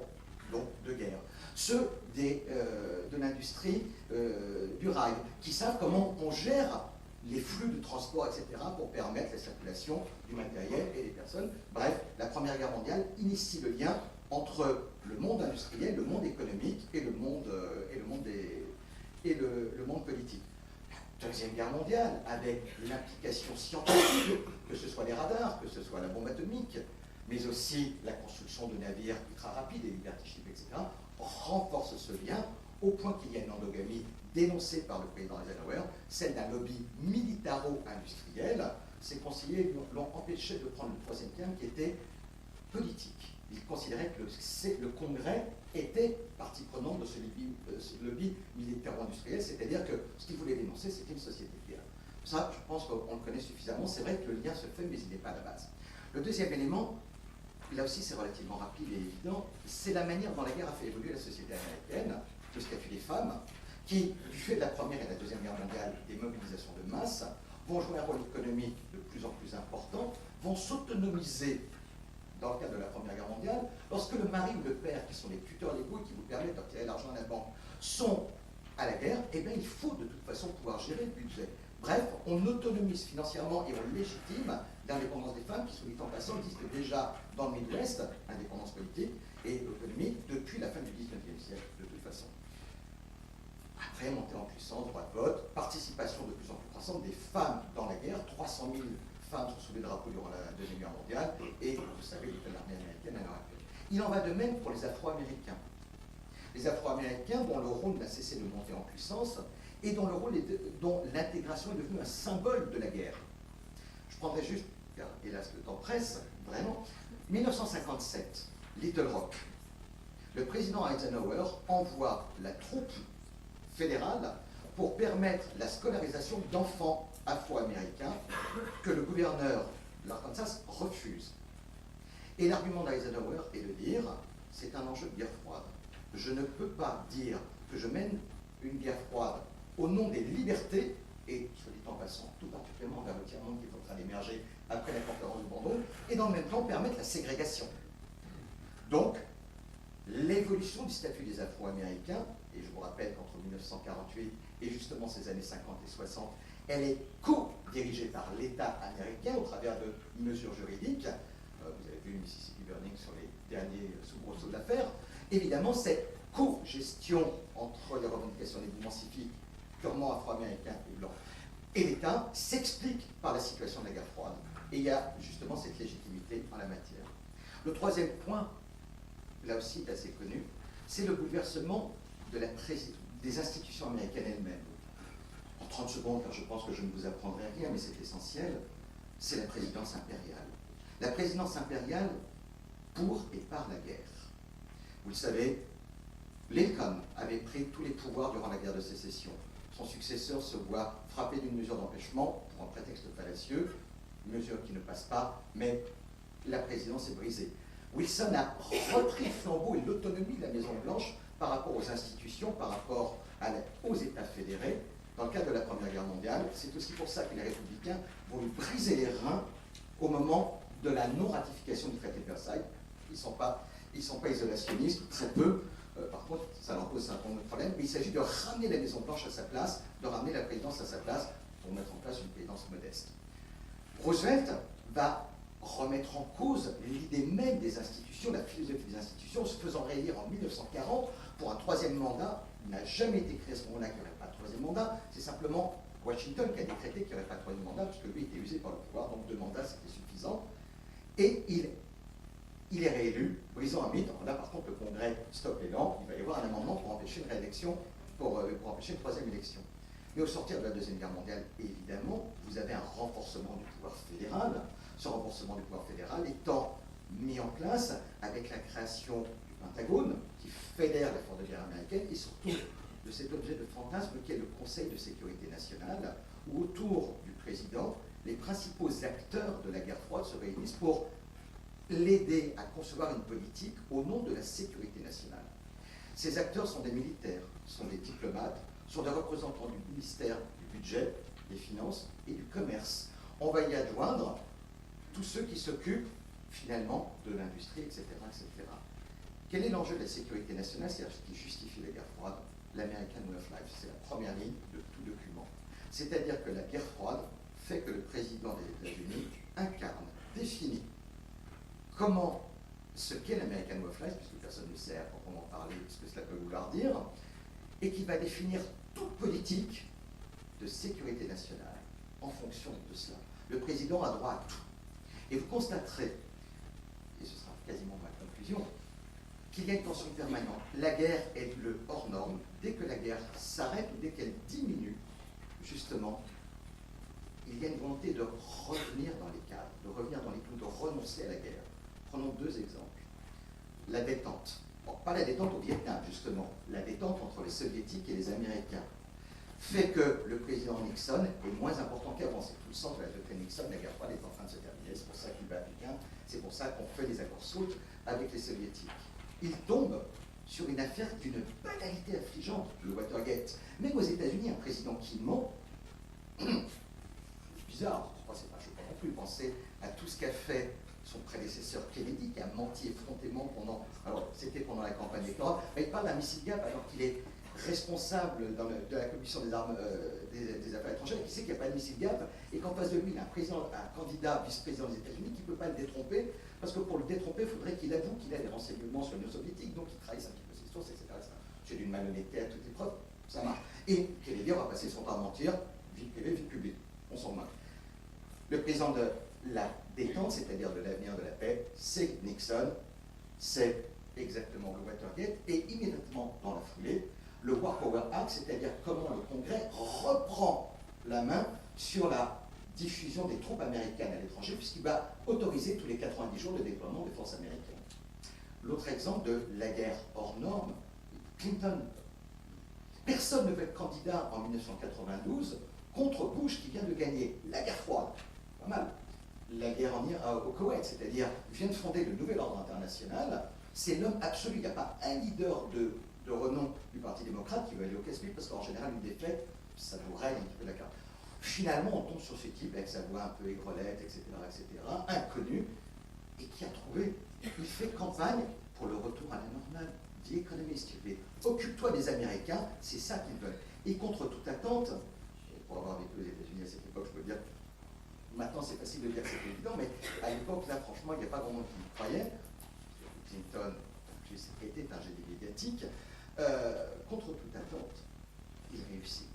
de guerre, ceux de l'industrie du rail, qui savent comment on gère les flux de transport, etc., pour permettre la circulation du matériel et des personnes. Bref, la Première Guerre mondiale initie le lien entre le monde industriel, le monde économique et le monde politique. La Deuxième Guerre mondiale, avec l'implication scientifique, que ce soit les radars, que ce soit la bombe atomique, mais aussi la construction de navires ultra rapides, et Liberty Ship, etc., renforce ce lien au point qu'il y a une endogamie dénoncée par le président Eisenhower, celle d'un lobby militaro-industriel. Ses conseillers l'ont empêché de prendre le troisième terme qui était politique. Ils considéraient que le Congrès était partie prenante de ce lobby militaro-industriel, c'est-à-dire que ce qu'ils voulaient dénoncer, c'était une société de guerre. Ça, je pense qu'on le connaît suffisamment. C'est vrai que le lien se fait, mais il n'est pas à la base. Le deuxième élément, là aussi c'est relativement rapide et évident, c'est la manière dont la guerre a fait évoluer la société américaine, le statut des femmes, qui, du fait de la Première et de la Deuxième Guerre mondiale, des mobilisations de masse, vont jouer un rôle économique de plus en plus important, vont s'autonomiser dans le cadre de la Première Guerre mondiale, lorsque le mari ou le père, qui sont les tuteurs légaux et qui vous permettent d'obtenir l'argent à la banque, sont à la guerre, eh bien il faut de toute façon pouvoir gérer le budget. Bref, on autonomise financièrement et on légitime l'indépendance des femmes qui, soit dit en passant, existent déjà dans le Midwest, indépendance politique et économique, depuis la fin du XIXe siècle, de toute façon. Après, montée en puissance, droit de vote, participation de plus en plus croissante des femmes dans la guerre, 300 000 femmes sont sous les drapeaux durant la Deuxième Guerre mondiale, et vous savez, l'armée américaine à l'heure actuelle. Il en va de même pour les Afro-Américains. Les Afro-Américains, dont le rôle n'a cessé de monter en puissance, et dont l'intégration est devenue un symbole de la guerre. Je prendrai juste, car hélas le temps presse, vraiment, 1957, Little Rock. Le président Eisenhower envoie la troupe fédérale pour permettre la scolarisation d'enfants afro-américains que le gouverneur de l'Arkansas refuse. Et l'argument d'Eisenhower est de dire, c'est un enjeu de guerre froide. Je ne peux pas dire que je mène une guerre froide au nom des libertés, et, soit dit en passant, tout particulièrement vers le tiers-monde qui est en train d'émerger après la conférence de Bandung, et dans le même temps permettre la ségrégation. Donc, l'évolution du statut des Afro-Américains, et je vous rappelle qu'entre 1948 et justement ces années 50 et 60, elle est co-dirigée par l'État américain au travers de mesures juridiques. Vous avez vu Mississippi Burning sur les derniers soubresauts de l'affaire. Évidemment, cette co-gestion entre les revendications des mouvements civiques purement afro-américains et blancs et l'État s'explique par la situation de la guerre froide. Et il y a justement cette légitimité en la matière. Le troisième point, là aussi assez connu, c'est le bouleversement de des institutions américaines elles-mêmes. En 30 secondes, car je pense que je ne vous apprendrai rien, mais c'est essentiel, c'est la présidence impériale. La présidence impériale pour et par la guerre. Vous le savez, Lincoln avait pris tous les pouvoirs durant la guerre de sécession. Son successeur se voit frappé d'une mesure d'empêchement pour un prétexte fallacieux, une mesure qui ne passe pas, mais la présidence est brisée. Wilson a repris le flambeau et l'autonomie de la Maison-Blanche par rapport aux institutions, par rapport aux États fédérés. Dans le cadre de la Première Guerre mondiale, c'est aussi pour ça que les républicains vont lui briser les reins au moment de la non-ratification du traité de Versailles. Ils ne sont pas isolationnistes, très peu. Par contre, ça leur pose un certain nombre de problèmes. Mais il s'agit de ramener la Maison-Blanche à sa place, de ramener la présidence à sa place pour mettre en place une présidence modeste. Roosevelt va remettre en cause l'idée même des institutions, la philosophie des institutions, se faisant réélire en 1940 pour un troisième mandat. Il n'a jamais été créé à ce moment-là qu'il n'y aurait pas de troisième mandat. C'est simplement Washington qui a décrété qu'il n'y aurait pas de troisième mandat, puisque lui était usé par le pouvoir, donc 2 mandats c'était suffisant. Et il est réélu, brisant un mythe. Là, par contre, le Congrès stoppe l'élan. Il va y avoir un amendement pour empêcher une réélection, pour empêcher une troisième élection. Mais au sortir de la Deuxième Guerre mondiale, évidemment, vous avez un renforcement du pouvoir fédéral. Ce renforcement du pouvoir fédéral étant mis en place avec la création du Pentagone, qui fédère la force de guerre américaine, et surtout de cet objet de fantasme qui est le Conseil de sécurité nationale, où autour du président, les principaux acteurs de la guerre froide se réunissent pour l'aider à concevoir une politique au nom de la sécurité nationale. Ces acteurs sont des militaires, sont des diplomates, sont des représentants du ministère du budget, des finances et du commerce. On va y adjoindre tous ceux qui s'occupent finalement de l'industrie, etc., etc. Quel est l'enjeu de la sécurité nationale? C'est-à-dire ce qui justifie la guerre froide, l'American Way of Life. C'est la première ligne de tout document. C'est-à-dire que la guerre froide fait que le président des États-Unis incarne, définit ce qu'est l'American Way of Life, puisque personne ne sait à proprement parler ce que cela peut vouloir dire, et qui va définir toute politique de sécurité nationale en fonction de cela. Le président a droit à tout. Et vous constaterez, et ce sera quasiment ma conclusion, qu'il y a une tension permanente. La guerre est le hors norme. Dès que la guerre s'arrête ou dès qu'elle diminue, justement, il y a une volonté de revenir dans les cadres, de revenir dans les clous, de renoncer à la guerre. Prenons 2 exemples. La détente. Bon, pas la détente au Vietnam, justement. La détente entre les Soviétiques et les Américains. fait que le président Nixon est moins important qu'avant. C'est tout le sens de la doctrine Nixon, la guerre froide est en train de se terminer, c'est pour ça qu'il va américain, c'est pour ça qu'on fait les accords SALT avec les soviétiques. Il tombe sur une affaire d'une banalité affligeante, le Watergate. Même aux États-Unis, un président qui ment, c'est bizarre, c'est pas choquant non plus, pensez à tout ce qu'a fait son prédécesseur Kennedy, qui a menti effrontément pendant, alors c'était pendant la campagne électorale, mais il parle d'un missile gap alors qu'il est responsable de la commission des armes des affaires étrangères, qui sait qu'il n'y a pas de missile gap, et qu'en face de lui, il y a un candidat vice-président des États-Unis qui ne peut pas le détromper, parce que pour le détromper, il faudrait qu'il avoue qu'il a des renseignements sur l'Union soviétique, donc il trahisse un petit peu ses sources, etc. C'est d'une malhonnêteté à toute épreuve, ça marche. Et Kennedy va passer son temps à mentir, vie privée, vie publique, on s'en moque. Le président de la détente, c'est-à-dire de l'avenir de la paix, c'est Nixon, c'est exactement le Watergate, et immédiatement dans la foulée, le War Power Act, c'est-à-dire comment le Congrès reprend la main sur la diffusion des troupes américaines à l'étranger, puisqu'il va autoriser tous les 90 jours le déploiement des forces américaines. L'autre exemple de la guerre hors norme, Clinton. Personne ne veut être candidat en 1992 contre Bush qui vient de gagner la guerre froide, pas mal, la guerre au Koweït, c'est-à-dire il vient de fonder le nouvel ordre international, c'est l'homme absolu, il n'y a pas un leader de renom du Parti démocrate qui veut aller au casse-pipe, parce qu'en général, une défaite, ça vous règle un petit peu la carte. Finalement, on tombe sur ce type avec sa voix un peu aigrelette, etc., inconnu, et qui a trouvé, il fait campagne pour le retour à la normale. The Economist, il fait occupe-toi des Américains, c'est ça qu'ils veulent. Et contre toute attente, pour avoir vécu aux États-Unis à cette époque, je peux dire, maintenant c'est facile de dire que c'est évident, mais à l'époque, là, franchement, il n'y a pas grand monde qui y croyait. Clinton, était un génie médiatique. Contre toute attente, il réussit.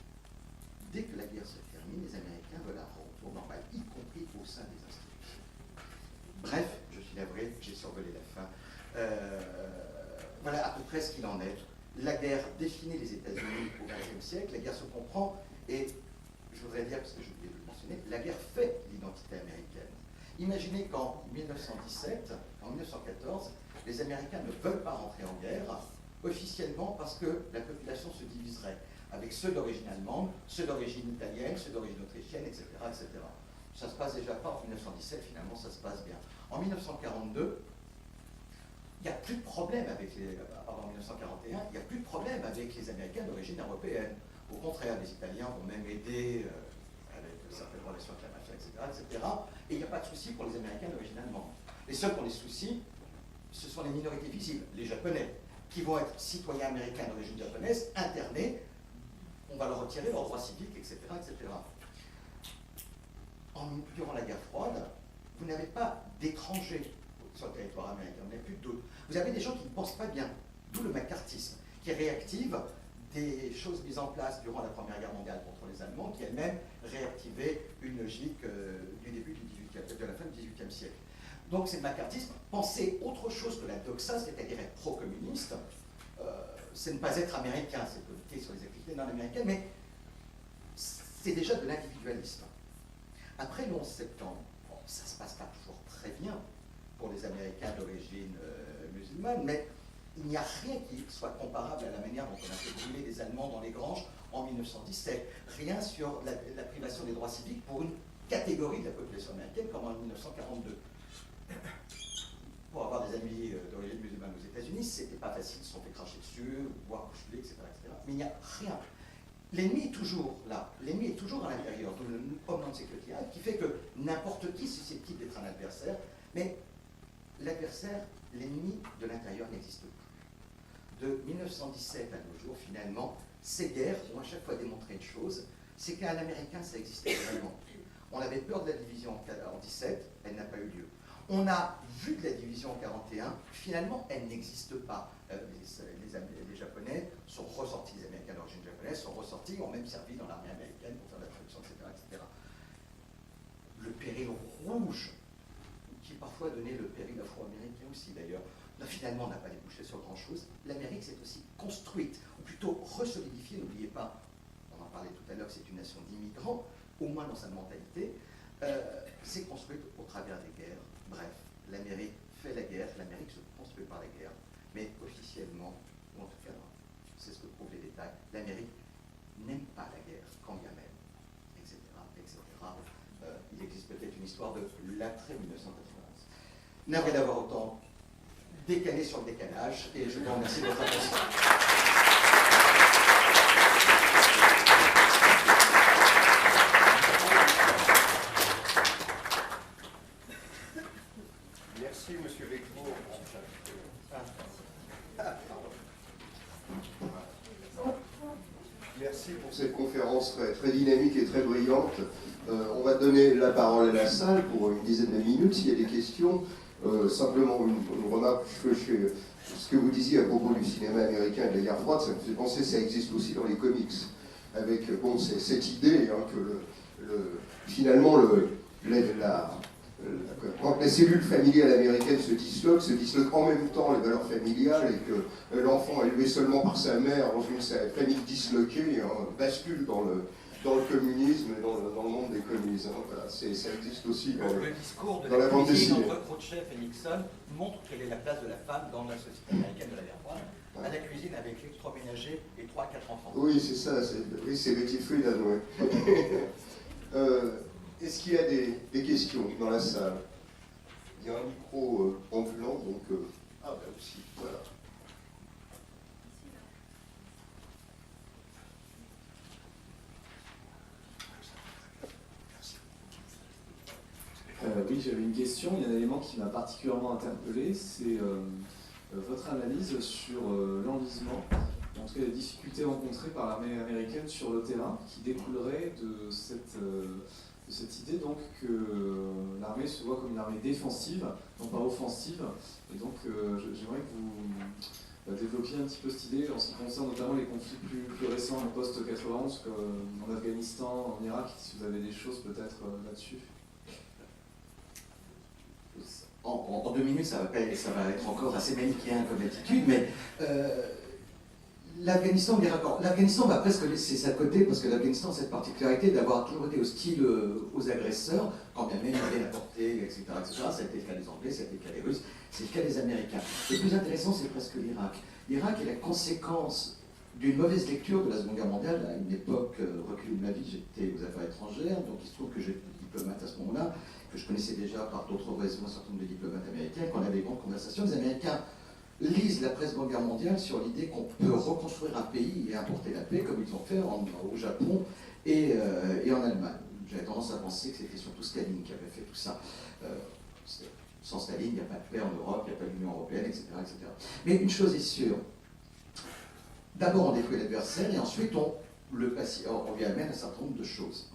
Dès que la guerre se termine, les Américains veulent un retour normal, y compris au sein des institutions. Bref, je suis navré, j'ai survolé la fin. Voilà à peu près ce qu'il en est. La guerre définit les États-Unis au XXe siècle, la guerre se comprend, et je voudrais dire, parce que j'ai oublié de le mentionner, la guerre fait l'identité américaine. Imaginez qu'en 1917, en 1914, les Américains ne veulent pas rentrer en guerre, officiellement parce que la population se diviserait avec ceux d'origine allemande, ceux d'origine italienne, ceux d'origine autrichienne, etc., etc. Ça se passe déjà pas en 1917, finalement ça se passe bien. En 1942, il n'y a plus de problème avec les... Pardon, en 1941, il n'y a plus de problème avec les Américains d'origine européenne. Au contraire, les Italiens vont même aider avec certaines relations avec la mafia, etc., etc. Et il n'y a pas de souci pour les Américains d'origine allemande. Les seuls qui ont des soucis, ce sont les minorités visibles, les Japonais, qui vont être citoyens américains d'origine japonaise, internés, on va leur retirer leurs droits civiques, etc., etc. Durant la guerre froide, vous n'avez pas d'étrangers sur le territoire américain, vous n'avez plus de doute. Vous avez des gens qui ne pensent pas bien, d'où le macartisme, qui réactive des choses mises en place durant la Première Guerre mondiale contre les Allemands, qui elle-même réactivait une logique du début de la fin du XVIIIe siècle. Donc c'est le macartisme, penser autre chose que la doxa, c'est-à-dire être pro-communiste, c'est ne pas être américain, c'est politiquer sur les activités non-américaines, mais c'est déjà de l'individualisme. Après le 11 septembre, bon, ça ne se passe pas toujours très bien pour les Américains d'origine musulmane, mais il n'y a rien qui soit comparable à la manière dont on a fait brûler les Allemands dans les granges en 1917. Rien sur la privation des droits civiques pour une catégorie de la population américaine comme en 1942. Pour avoir des amis d'origine musulmane aux États-Unis, c'était pas facile, ils se sont fait cracher dessus, voire bousculer, etc., etc. Mais il n'y a rien. L'ennemi est toujours là, l'ennemi est toujours à l'intérieur, d'où le Homeland Security Act, qui fait que n'importe qui est susceptible d'être un adversaire, mais l'adversaire, l'ennemi de l'intérieur n'existe plus. De 1917 à nos jours, finalement, ces guerres ont à chaque fois démontré une chose, c'est qu'à l'américain, ça existait vraiment. On avait peur de la division en 1917, elle n'a pas eu lieu. On a vu de la division en 1941, finalement, elle n'existe pas. Les Japonais sont ressortis, les Américains d'origine japonaise sont ressortis, ont même servi dans l'armée américaine pour faire la traduction, etc., etc. Le péril rouge, qui parfois donnait le péril afro-américain aussi d'ailleurs, finalement n'a pas débouché sur grand-chose. L'Amérique s'est aussi construite, ou plutôt resolidifiée, n'oubliez pas, on en parlait tout à l'heure, c'est une nation d'immigrants, au moins dans sa mentalité, s'est construite au travers des guerres. Bref, l'Amérique fait la guerre, l'Amérique se construit par la guerre, mais officiellement, ou en tout cas, c'est ce que prouvent les détails, l'Amérique n'aime pas la guerre, quand bien même, etc. etc. Il existe peut-être une histoire de l'après 1991. Navré d'avoir autant décalé sur le décalage, et je vous remercie de votre attention. Merci, Monsieur Vécro. Merci pour cette conférence très dynamique et très brillante. On va donner la parole à la salle pour une dizaine de minutes s'il y a des questions. Simplement une remarque que ce que vous disiez à propos du cinéma américain et de la guerre froide, ça me fait penser que ça existe aussi dans les comics. Avec cette idée que finalement quand la cellule familiale américaine se disloque en même temps les valeurs familiales et que l'enfant élevé seulement par sa mère dans une famille disloquée bascule dans le communisme et dans le monde des communistes. Voilà, ça existe aussi Le discours de dans la bande cuisine dessinée. entre Khrouchtchev et Nixon montre quelle est la place de la femme dans la société américaine de la guerre froide. À la cuisine avec l'électroménager et 3 à 4 enfants. Oui, c'est ça, c'est Betty Friedan, ouais. Est-ce qu'il y a des questions dans la salle? Il y a un micro ambulant, donc... Ah ben aussi, voilà. Oui, j'avais une question. Il y a un élément qui m'a particulièrement interpellé, c'est votre analyse sur l'enlisement, en tout cas les difficultés rencontrées par l'armée américaine sur le terrain, qui découlerait de cette idée donc que l'armée se voit comme une armée défensive, non pas offensive. Et donc j'aimerais que vous développiez un petit peu cette idée en ce qui concerne notamment les conflits plus récents en post-91, comme en Afghanistan, en Irak, si vous avez des choses peut-être là-dessus. En 2 minutes, ça va être encore assez manichéen comme attitude, mais l'Afghanistan, l'Afghanistan va presque laisser ça de côté, parce que l'Afghanistan a cette particularité d'avoir toujours été hostile aux agresseurs, quand bien même il avait la portée, etc., etc. Ça a été le cas des Anglais, ça a été le cas des Russes, c'est le cas des Américains. Le plus intéressant, c'est presque l'Irak. L'Irak est la conséquence d'une mauvaise lecture de la Seconde Guerre mondiale. À une époque reculée de ma vie, j'étais aux affaires étrangères, donc il se trouve que j'étais diplomate à ce moment-là, que je connaissais déjà par d'autres raisons un certain nombre de diplomates américains, qu'on avait des grandes conversations. Les Américains lisent la presse Seconde Guerre mondiale sur l'idée qu'on peut reconstruire un pays et importer la paix, comme ils ont fait au Japon et en Allemagne. J'avais tendance à penser que c'était surtout Staline qui avait fait tout ça. Sans Staline, il n'y a pas de paix en Europe, il n'y a pas d'Union européenne, etc., etc. Mais une chose est sûre. D'abord, on détruit l'adversaire et ensuite, on lui amène un certain nombre de choses.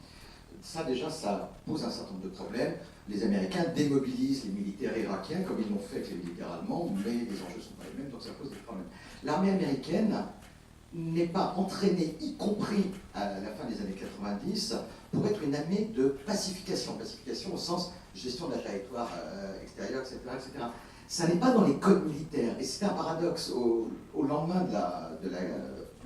Ça, déjà, ça pose un certain nombre de problèmes. Les Américains démobilisent les militaires irakiens, comme ils l'ont fait avec les militaires allemands, mais les enjeux ne sont pas les mêmes, donc ça pose des problèmes. L'armée américaine n'est pas entraînée, y compris à la fin des années 90, pour être une armée de pacification. Pacification au sens gestion de la territoire extérieure, etc., etc. Ça n'est pas dans les codes militaires. Et c'est un paradoxe. Au lendemain de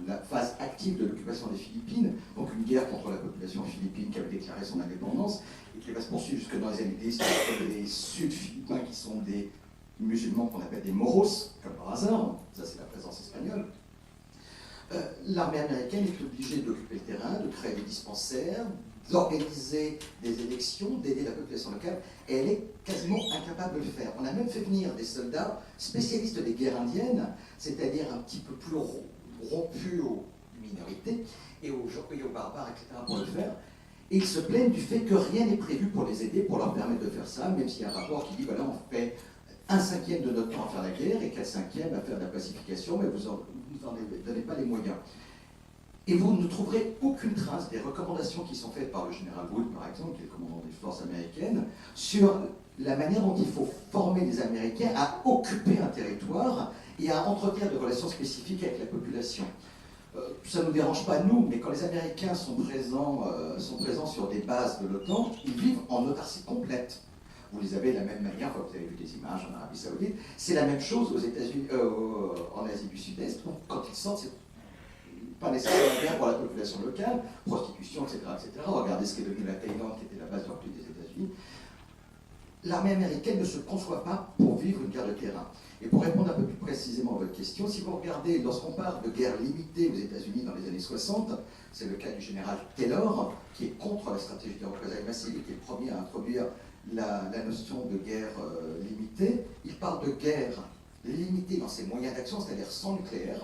la phase active de l'occupation des Philippines, donc une guerre contre la population philippine qui avait déclaré son indépendance, et qui va se poursuivre jusque dans les années 10, les Sud-Philippins qui sont des musulmans qu'on appelle des moros, comme par hasard, ça c'est la présence espagnole. L'armée américaine est obligée d'occuper le terrain, de créer des dispensaires, d'organiser des élections, d'aider la population locale, et elle est quasiment incapable de le faire. On a même fait venir des soldats spécialistes des guerres indiennes, c'est-à-dire un petit peu plus rompus aux minorités et aux barbares, etc., pour le faire. Et ils se plaignent du fait que rien n'est prévu pour les aider, pour leur permettre de faire ça, même s'il y a un rapport qui dit, voilà, on fait 1/5 de notre temps à faire la guerre et 4/5 à faire de la pacification, mais vous n'en donnez pas les moyens. Et vous ne trouverez aucune trace des recommandations qui sont faites par le général Wood, par exemple, qui est le commandant des forces américaines, sur la manière dont il faut former les Américains à occuper un territoire et à entretenir des relations spécifiques avec la population. Ça ne nous dérange pas, nous, mais quand les Américains sont présents sur des bases de l'OTAN, ils vivent en autarcie complète. Vous les avez de la même manière, vous avez vu des images en Arabie Saoudite, c'est la même chose aux États-Unis, en Asie du Sud-Est. Donc, quand ils sortent, c'est pas nécessairement bien pour la population locale, prostitution, etc., etc. Regardez ce qui est devenu la Thaïlande, qui était la base de repli des États-Unis. l'armée américaine ne se conçoit pas pour vivre une guerre de terrain. Et pour répondre un peu plus précisément à votre question, si vous regardez, lorsqu'on parle de guerre limitée aux États-Unis dans les années 60, c'est le cas du général Taylor, qui est contre la stratégie de représailles massives et qui est le premier à introduire la notion de guerre limitée. Il parle de guerre limitée dans ses moyens d'action, c'est-à-dire sans nucléaire,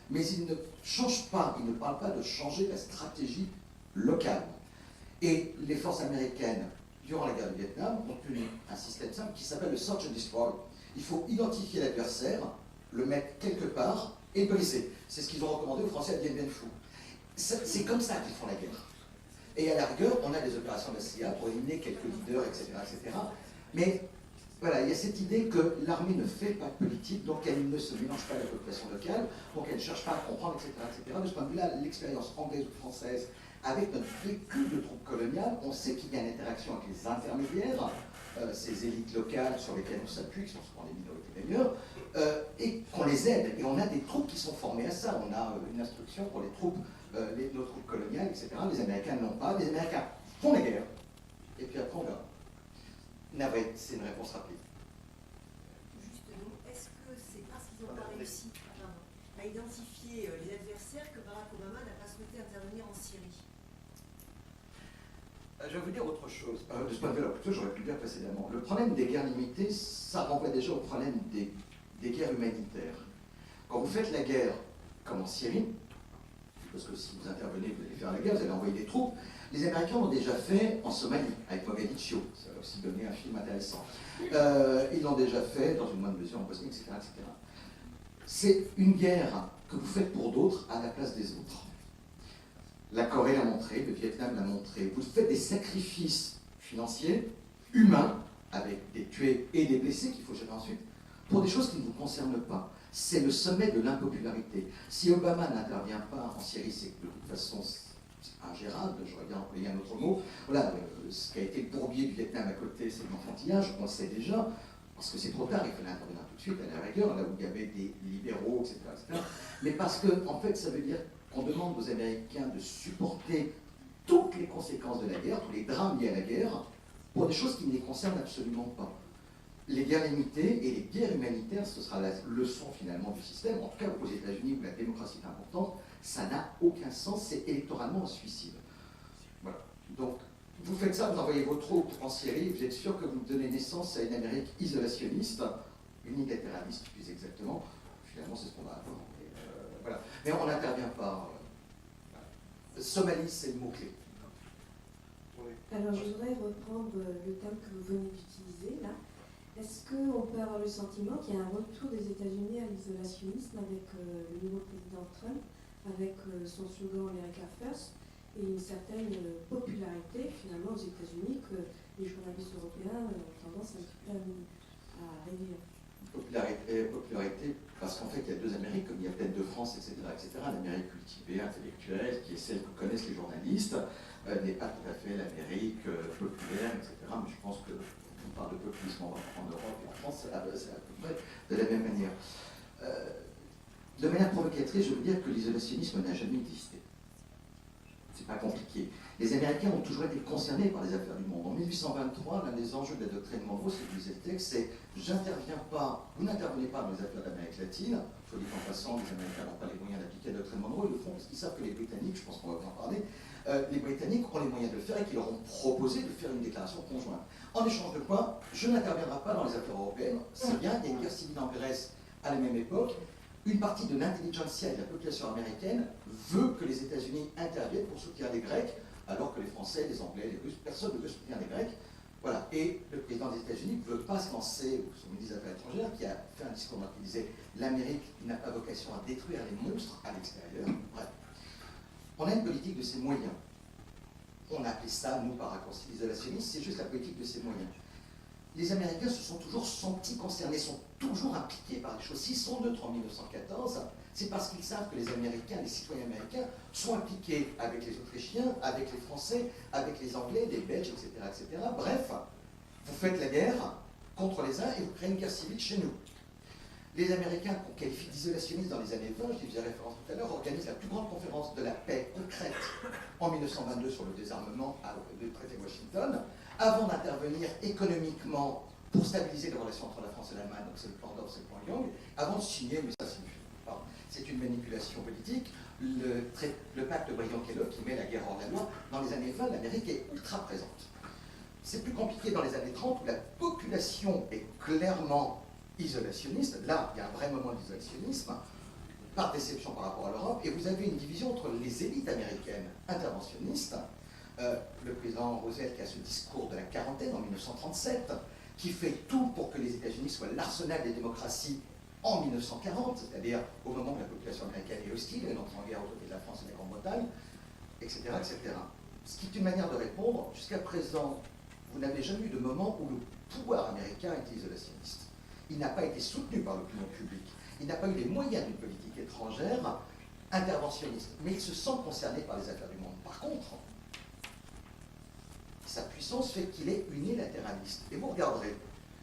mais il ne change pas, il ne parle pas de changer la stratégie locale. Et les forces américaines, durant la guerre du Vietnam, ont tenu un système simple qui s'appelle le Search and Destroy. Il faut identifier l'adversaire, le mettre quelque part et briser. C'est ce qu'ils ont recommandé aux Français à Dien Bien Phu. C'est comme ça qu'ils font la guerre. Et à la rigueur, on a des opérations de la CIA pour éliminer quelques leaders, etc., etc. Mais voilà, il y a cette idée que l'armée ne fait pas de politique, donc elle ne se mélange pas à la population locale, donc elle ne cherche pas à comprendre, etc., etc. De ce point de vue-là, l'expérience anglaise ou française, avec notre vécu de troupes coloniales, on sait qu'il y a une interaction avec les intermédiaires, ces élites locales sur lesquelles on s'appuie, qui sont souvent des minorités d'ailleurs, et qu'on les aide. Et on a des troupes qui sont formées à ça. On a une instruction pour les troupes, nos troupes coloniales, etc. Les Américains n'ont pas. Les Américains font la guerre. Et puis après, on verra. Navré, c'est une réponse rapide. Justement, est-ce que c'est parce qu'ils n'ont pas réussi à identifier les adversaires que Barack Obama n'a pas souhaité intervenir en Syrie? Je vais vous dire autre chose. De ce point de vue-là, plutôt, j'aurais pu le dire précédemment. Le problème des guerres limitées, ça renvoie déjà au problème des guerres humanitaires. Quand vous faites la guerre, comme en Syrie, parce que si vous intervenez, vous allez faire la guerre, vous allez envoyer des troupes, les Américains l'ont déjà fait en Somalie, avec Mogadiscio. Ça va aussi donner un film intéressant. Ils l'ont déjà fait, dans une moindre mesure, en Bosnie, etc., etc. C'est une guerre que vous faites pour d'autres à la place des autres. La Corée l'a montré, le Vietnam l'a montré. Vous faites des sacrifices financiers, humains, avec des tués et des blessés qu'il faut gérer ensuite, pour des choses qui ne vous concernent pas. C'est le sommet de l'impopularité. Si Obama n'intervient pas en Syrie, c'est que de toute façon c'est ingérable, j'aurais bien employé un autre mot. Voilà, ce qui a été le bourbier du Vietnam à côté, c'est l'enfantillage, on le sait déjà, parce que c'est trop tard, il fallait intervenir tout de suite à la rigueur, là où il y avait des libéraux, etc. etc. Mais parce que, en fait, ça veut dire qu'on demande aux Américains de supporter toutes les conséquences de la guerre, tous les drames liés à la guerre, pour des choses qui ne les concernent absolument pas. Les guerres limitées et les guerres humanitaires, ce sera la leçon finalement du système, en tout cas aux États-Unis où la démocratie est importante, ça n'a aucun sens, c'est électoralement un suicide. Voilà. Donc, vous faites ça, vous envoyez vos troupes en Syrie, vous êtes sûr que vous donnez naissance à une Amérique isolationniste, unilatéraliste plus exactement, finalement c'est ce qu'on va avoir. Voilà. Mais on n'intervient pas. Somalie, c'est le mot-clé. Alors, je voudrais reprendre le terme que vous venez d'utiliser, là. Est-ce qu'on peut avoir le sentiment qu'il y a un retour des États-Unis à l'isolationnisme avec le nouveau président Trump, avec son slogan America First, et une certaine popularité, finalement, aux États-Unis que les journalistes européens ont tendance un petit peu à réduire? Popularité, parce qu'en fait, il y a deux Amériques, comme il y a peut-être deux France, etc., etc. L'Amérique cultivée, intellectuelle, qui est celle que connaissent les journalistes, n'est pas tout à fait l'Amérique populaire, etc. Mais je pense que on parle de populisme en Europe et en France, c'est à peu près de la même manière. De manière provocatrice, je veux dire que l'isolationnisme n'a jamais existé. C'est pas compliqué. Les Américains ont toujours été concernés par les affaires du monde. En 1823, l'un des enjeux de la doctrine Monroe, c'est que disait le texte, c'est j'interviens pas, vous n'intervenez pas dans les affaires d'Amérique latine. Faut dire qu'en passant, les Américains n'ont pas les moyens d'appliquer la doctrine Monroe, ils le font parce qu'ils savent que les Britanniques, je pense qu'on va en parler, les Britanniques ont les moyens de le faire et qu'ils leur ont proposé de faire une déclaration conjointe. En échange de quoi, je n'interviendrai pas dans les affaires européennes. C'est bien, il y a une guerre civile en Grèce à la même époque. Une partie de l'intelligentsia et de la population américaine veut que les États-Unis interviennent pour soutenir les Grecs, alors que les Français, les Anglais, les Russes, personne ne veut soutenir les Grecs. Voilà. Et le président des États-Unis ne veut pas se lancer, ou son ministre des Affaires étrangères, qui a fait un discours qui disait l'Amérique n'a pas vocation à détruire les monstres à l'extérieur. Bref. On a une politique de ses moyens. On a appelé ça, nous, par raccourci, l'isolationniste, c'est juste la politique de ses moyens. Les Américains se sont toujours sentis concernés, sont toujours impliqués par les choses. S'ils sont neutres en 1914, c'est parce qu'ils savent que les Américains, les citoyens américains, sont impliqués avec les Autrichiens, avec les Français, avec les Anglais, les Belges, etc., etc. Bref, vous faites la guerre contre les uns et vous créez une guerre civile chez nous. Les Américains, qu'on qualifie d'isolationnistes dans les années 20, je faisais référence tout à l'heure, organisent la plus grande conférence de la paix concrète en 1922 sur le désarmement, le traité de Washington, avant d'intervenir économiquement pour stabiliser les relations entre la France et l'Allemagne, donc c'est le plan Dov, c'est le plan Young, avant de signer, mais ça c'est une manipulation politique, le pacte Briand-Kellogg qui met la guerre hors la loi. Dans les années 20, l'Amérique est ultra présente. C'est plus compliqué dans les années 30 où la population est clairement isolationniste. Là, il y a un vrai moment d'isolationnisme, par déception par rapport à l'Europe, et vous avez une division entre les élites américaines interventionnistes, le président Roosevelt qui a ce discours de la quarantaine en 1937, qui fait tout pour que les États-Unis soient l'arsenal des démocraties en 1940, c'est-à-dire au moment où la population américaine est hostile, elle entre en guerre aux côtés de la France et de la Grande-Bretagne, etc., etc. Ce qui est une manière de répondre. Jusqu'à présent, vous n'avez jamais eu de moment où le pouvoir américain était isolationniste. Il n'a pas été soutenu par l'opinion publique. Il n'a pas eu les moyens d'une politique étrangère interventionniste. Mais il se sent concerné par les affaires du monde. Par contre, sa puissance fait qu'il est unilatéraliste. Et vous regarderez,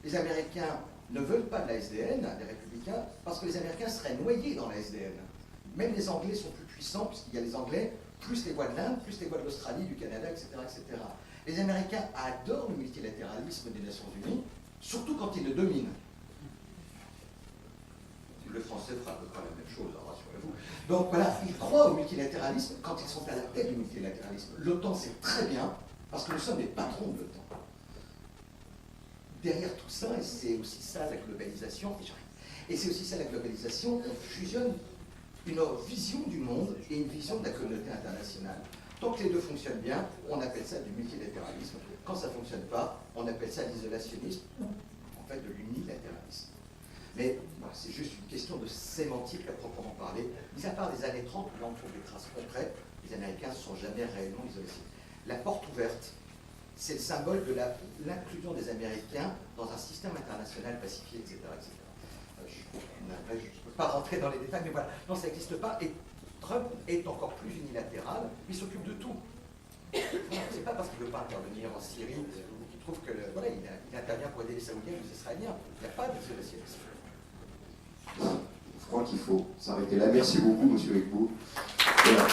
les Américains ne veulent pas de la SDN, les républicains, parce que les Américains seraient noyés dans la SDN. Même les Anglais sont plus puissants, puisqu'il y a les Anglais, plus les voix de l'Inde, plus les voix de l'Australie, du Canada, etc., etc. Les Américains adorent le multilatéralisme des Nations Unies, surtout quand ils le dominent. Le Français fera à peu près la même chose, rassurez-vous. Donc voilà, ils croient au multilatéralisme quand ils sont à la tête du multilatéralisme. L'OTAN, c'est très bien, parce que nous sommes les patrons de l'OTAN. Derrière tout ça, et c'est aussi ça la globalisation, et c'est aussi ça la globalisation, on fusionne une vision du monde et une vision de la communauté internationale. Tant que les deux fonctionnent bien, on appelle ça du multilatéralisme. Quand ça ne fonctionne pas, on appelle ça l'isolationnisme, en fait de l'unilatéralisme. Mais voilà, c'est juste une question de sémantique à proprement parler. Mis à part les années 30, où là on trouve des traces concrètes, les Américains ne sont jamais réellement isolationnistes. La porte ouverte, c'est le symbole de l'inclusion des Américains dans un système international pacifié, etc. etc. Je ne peux pas rentrer dans les détails, mais voilà. Non, ça n'existe pas. Et Trump est encore plus unilatéral, il s'occupe de tout. C'est pas parce qu'il ne veut pas intervenir en Syrie qu'il trouve que voilà, il intervient pour aider les Saoudiens ou les Israéliens. Il n'y a pas d'isolationnisme. Je crois qu'il faut s'arrêter là. Merci beaucoup, monsieur Egbo. Voilà.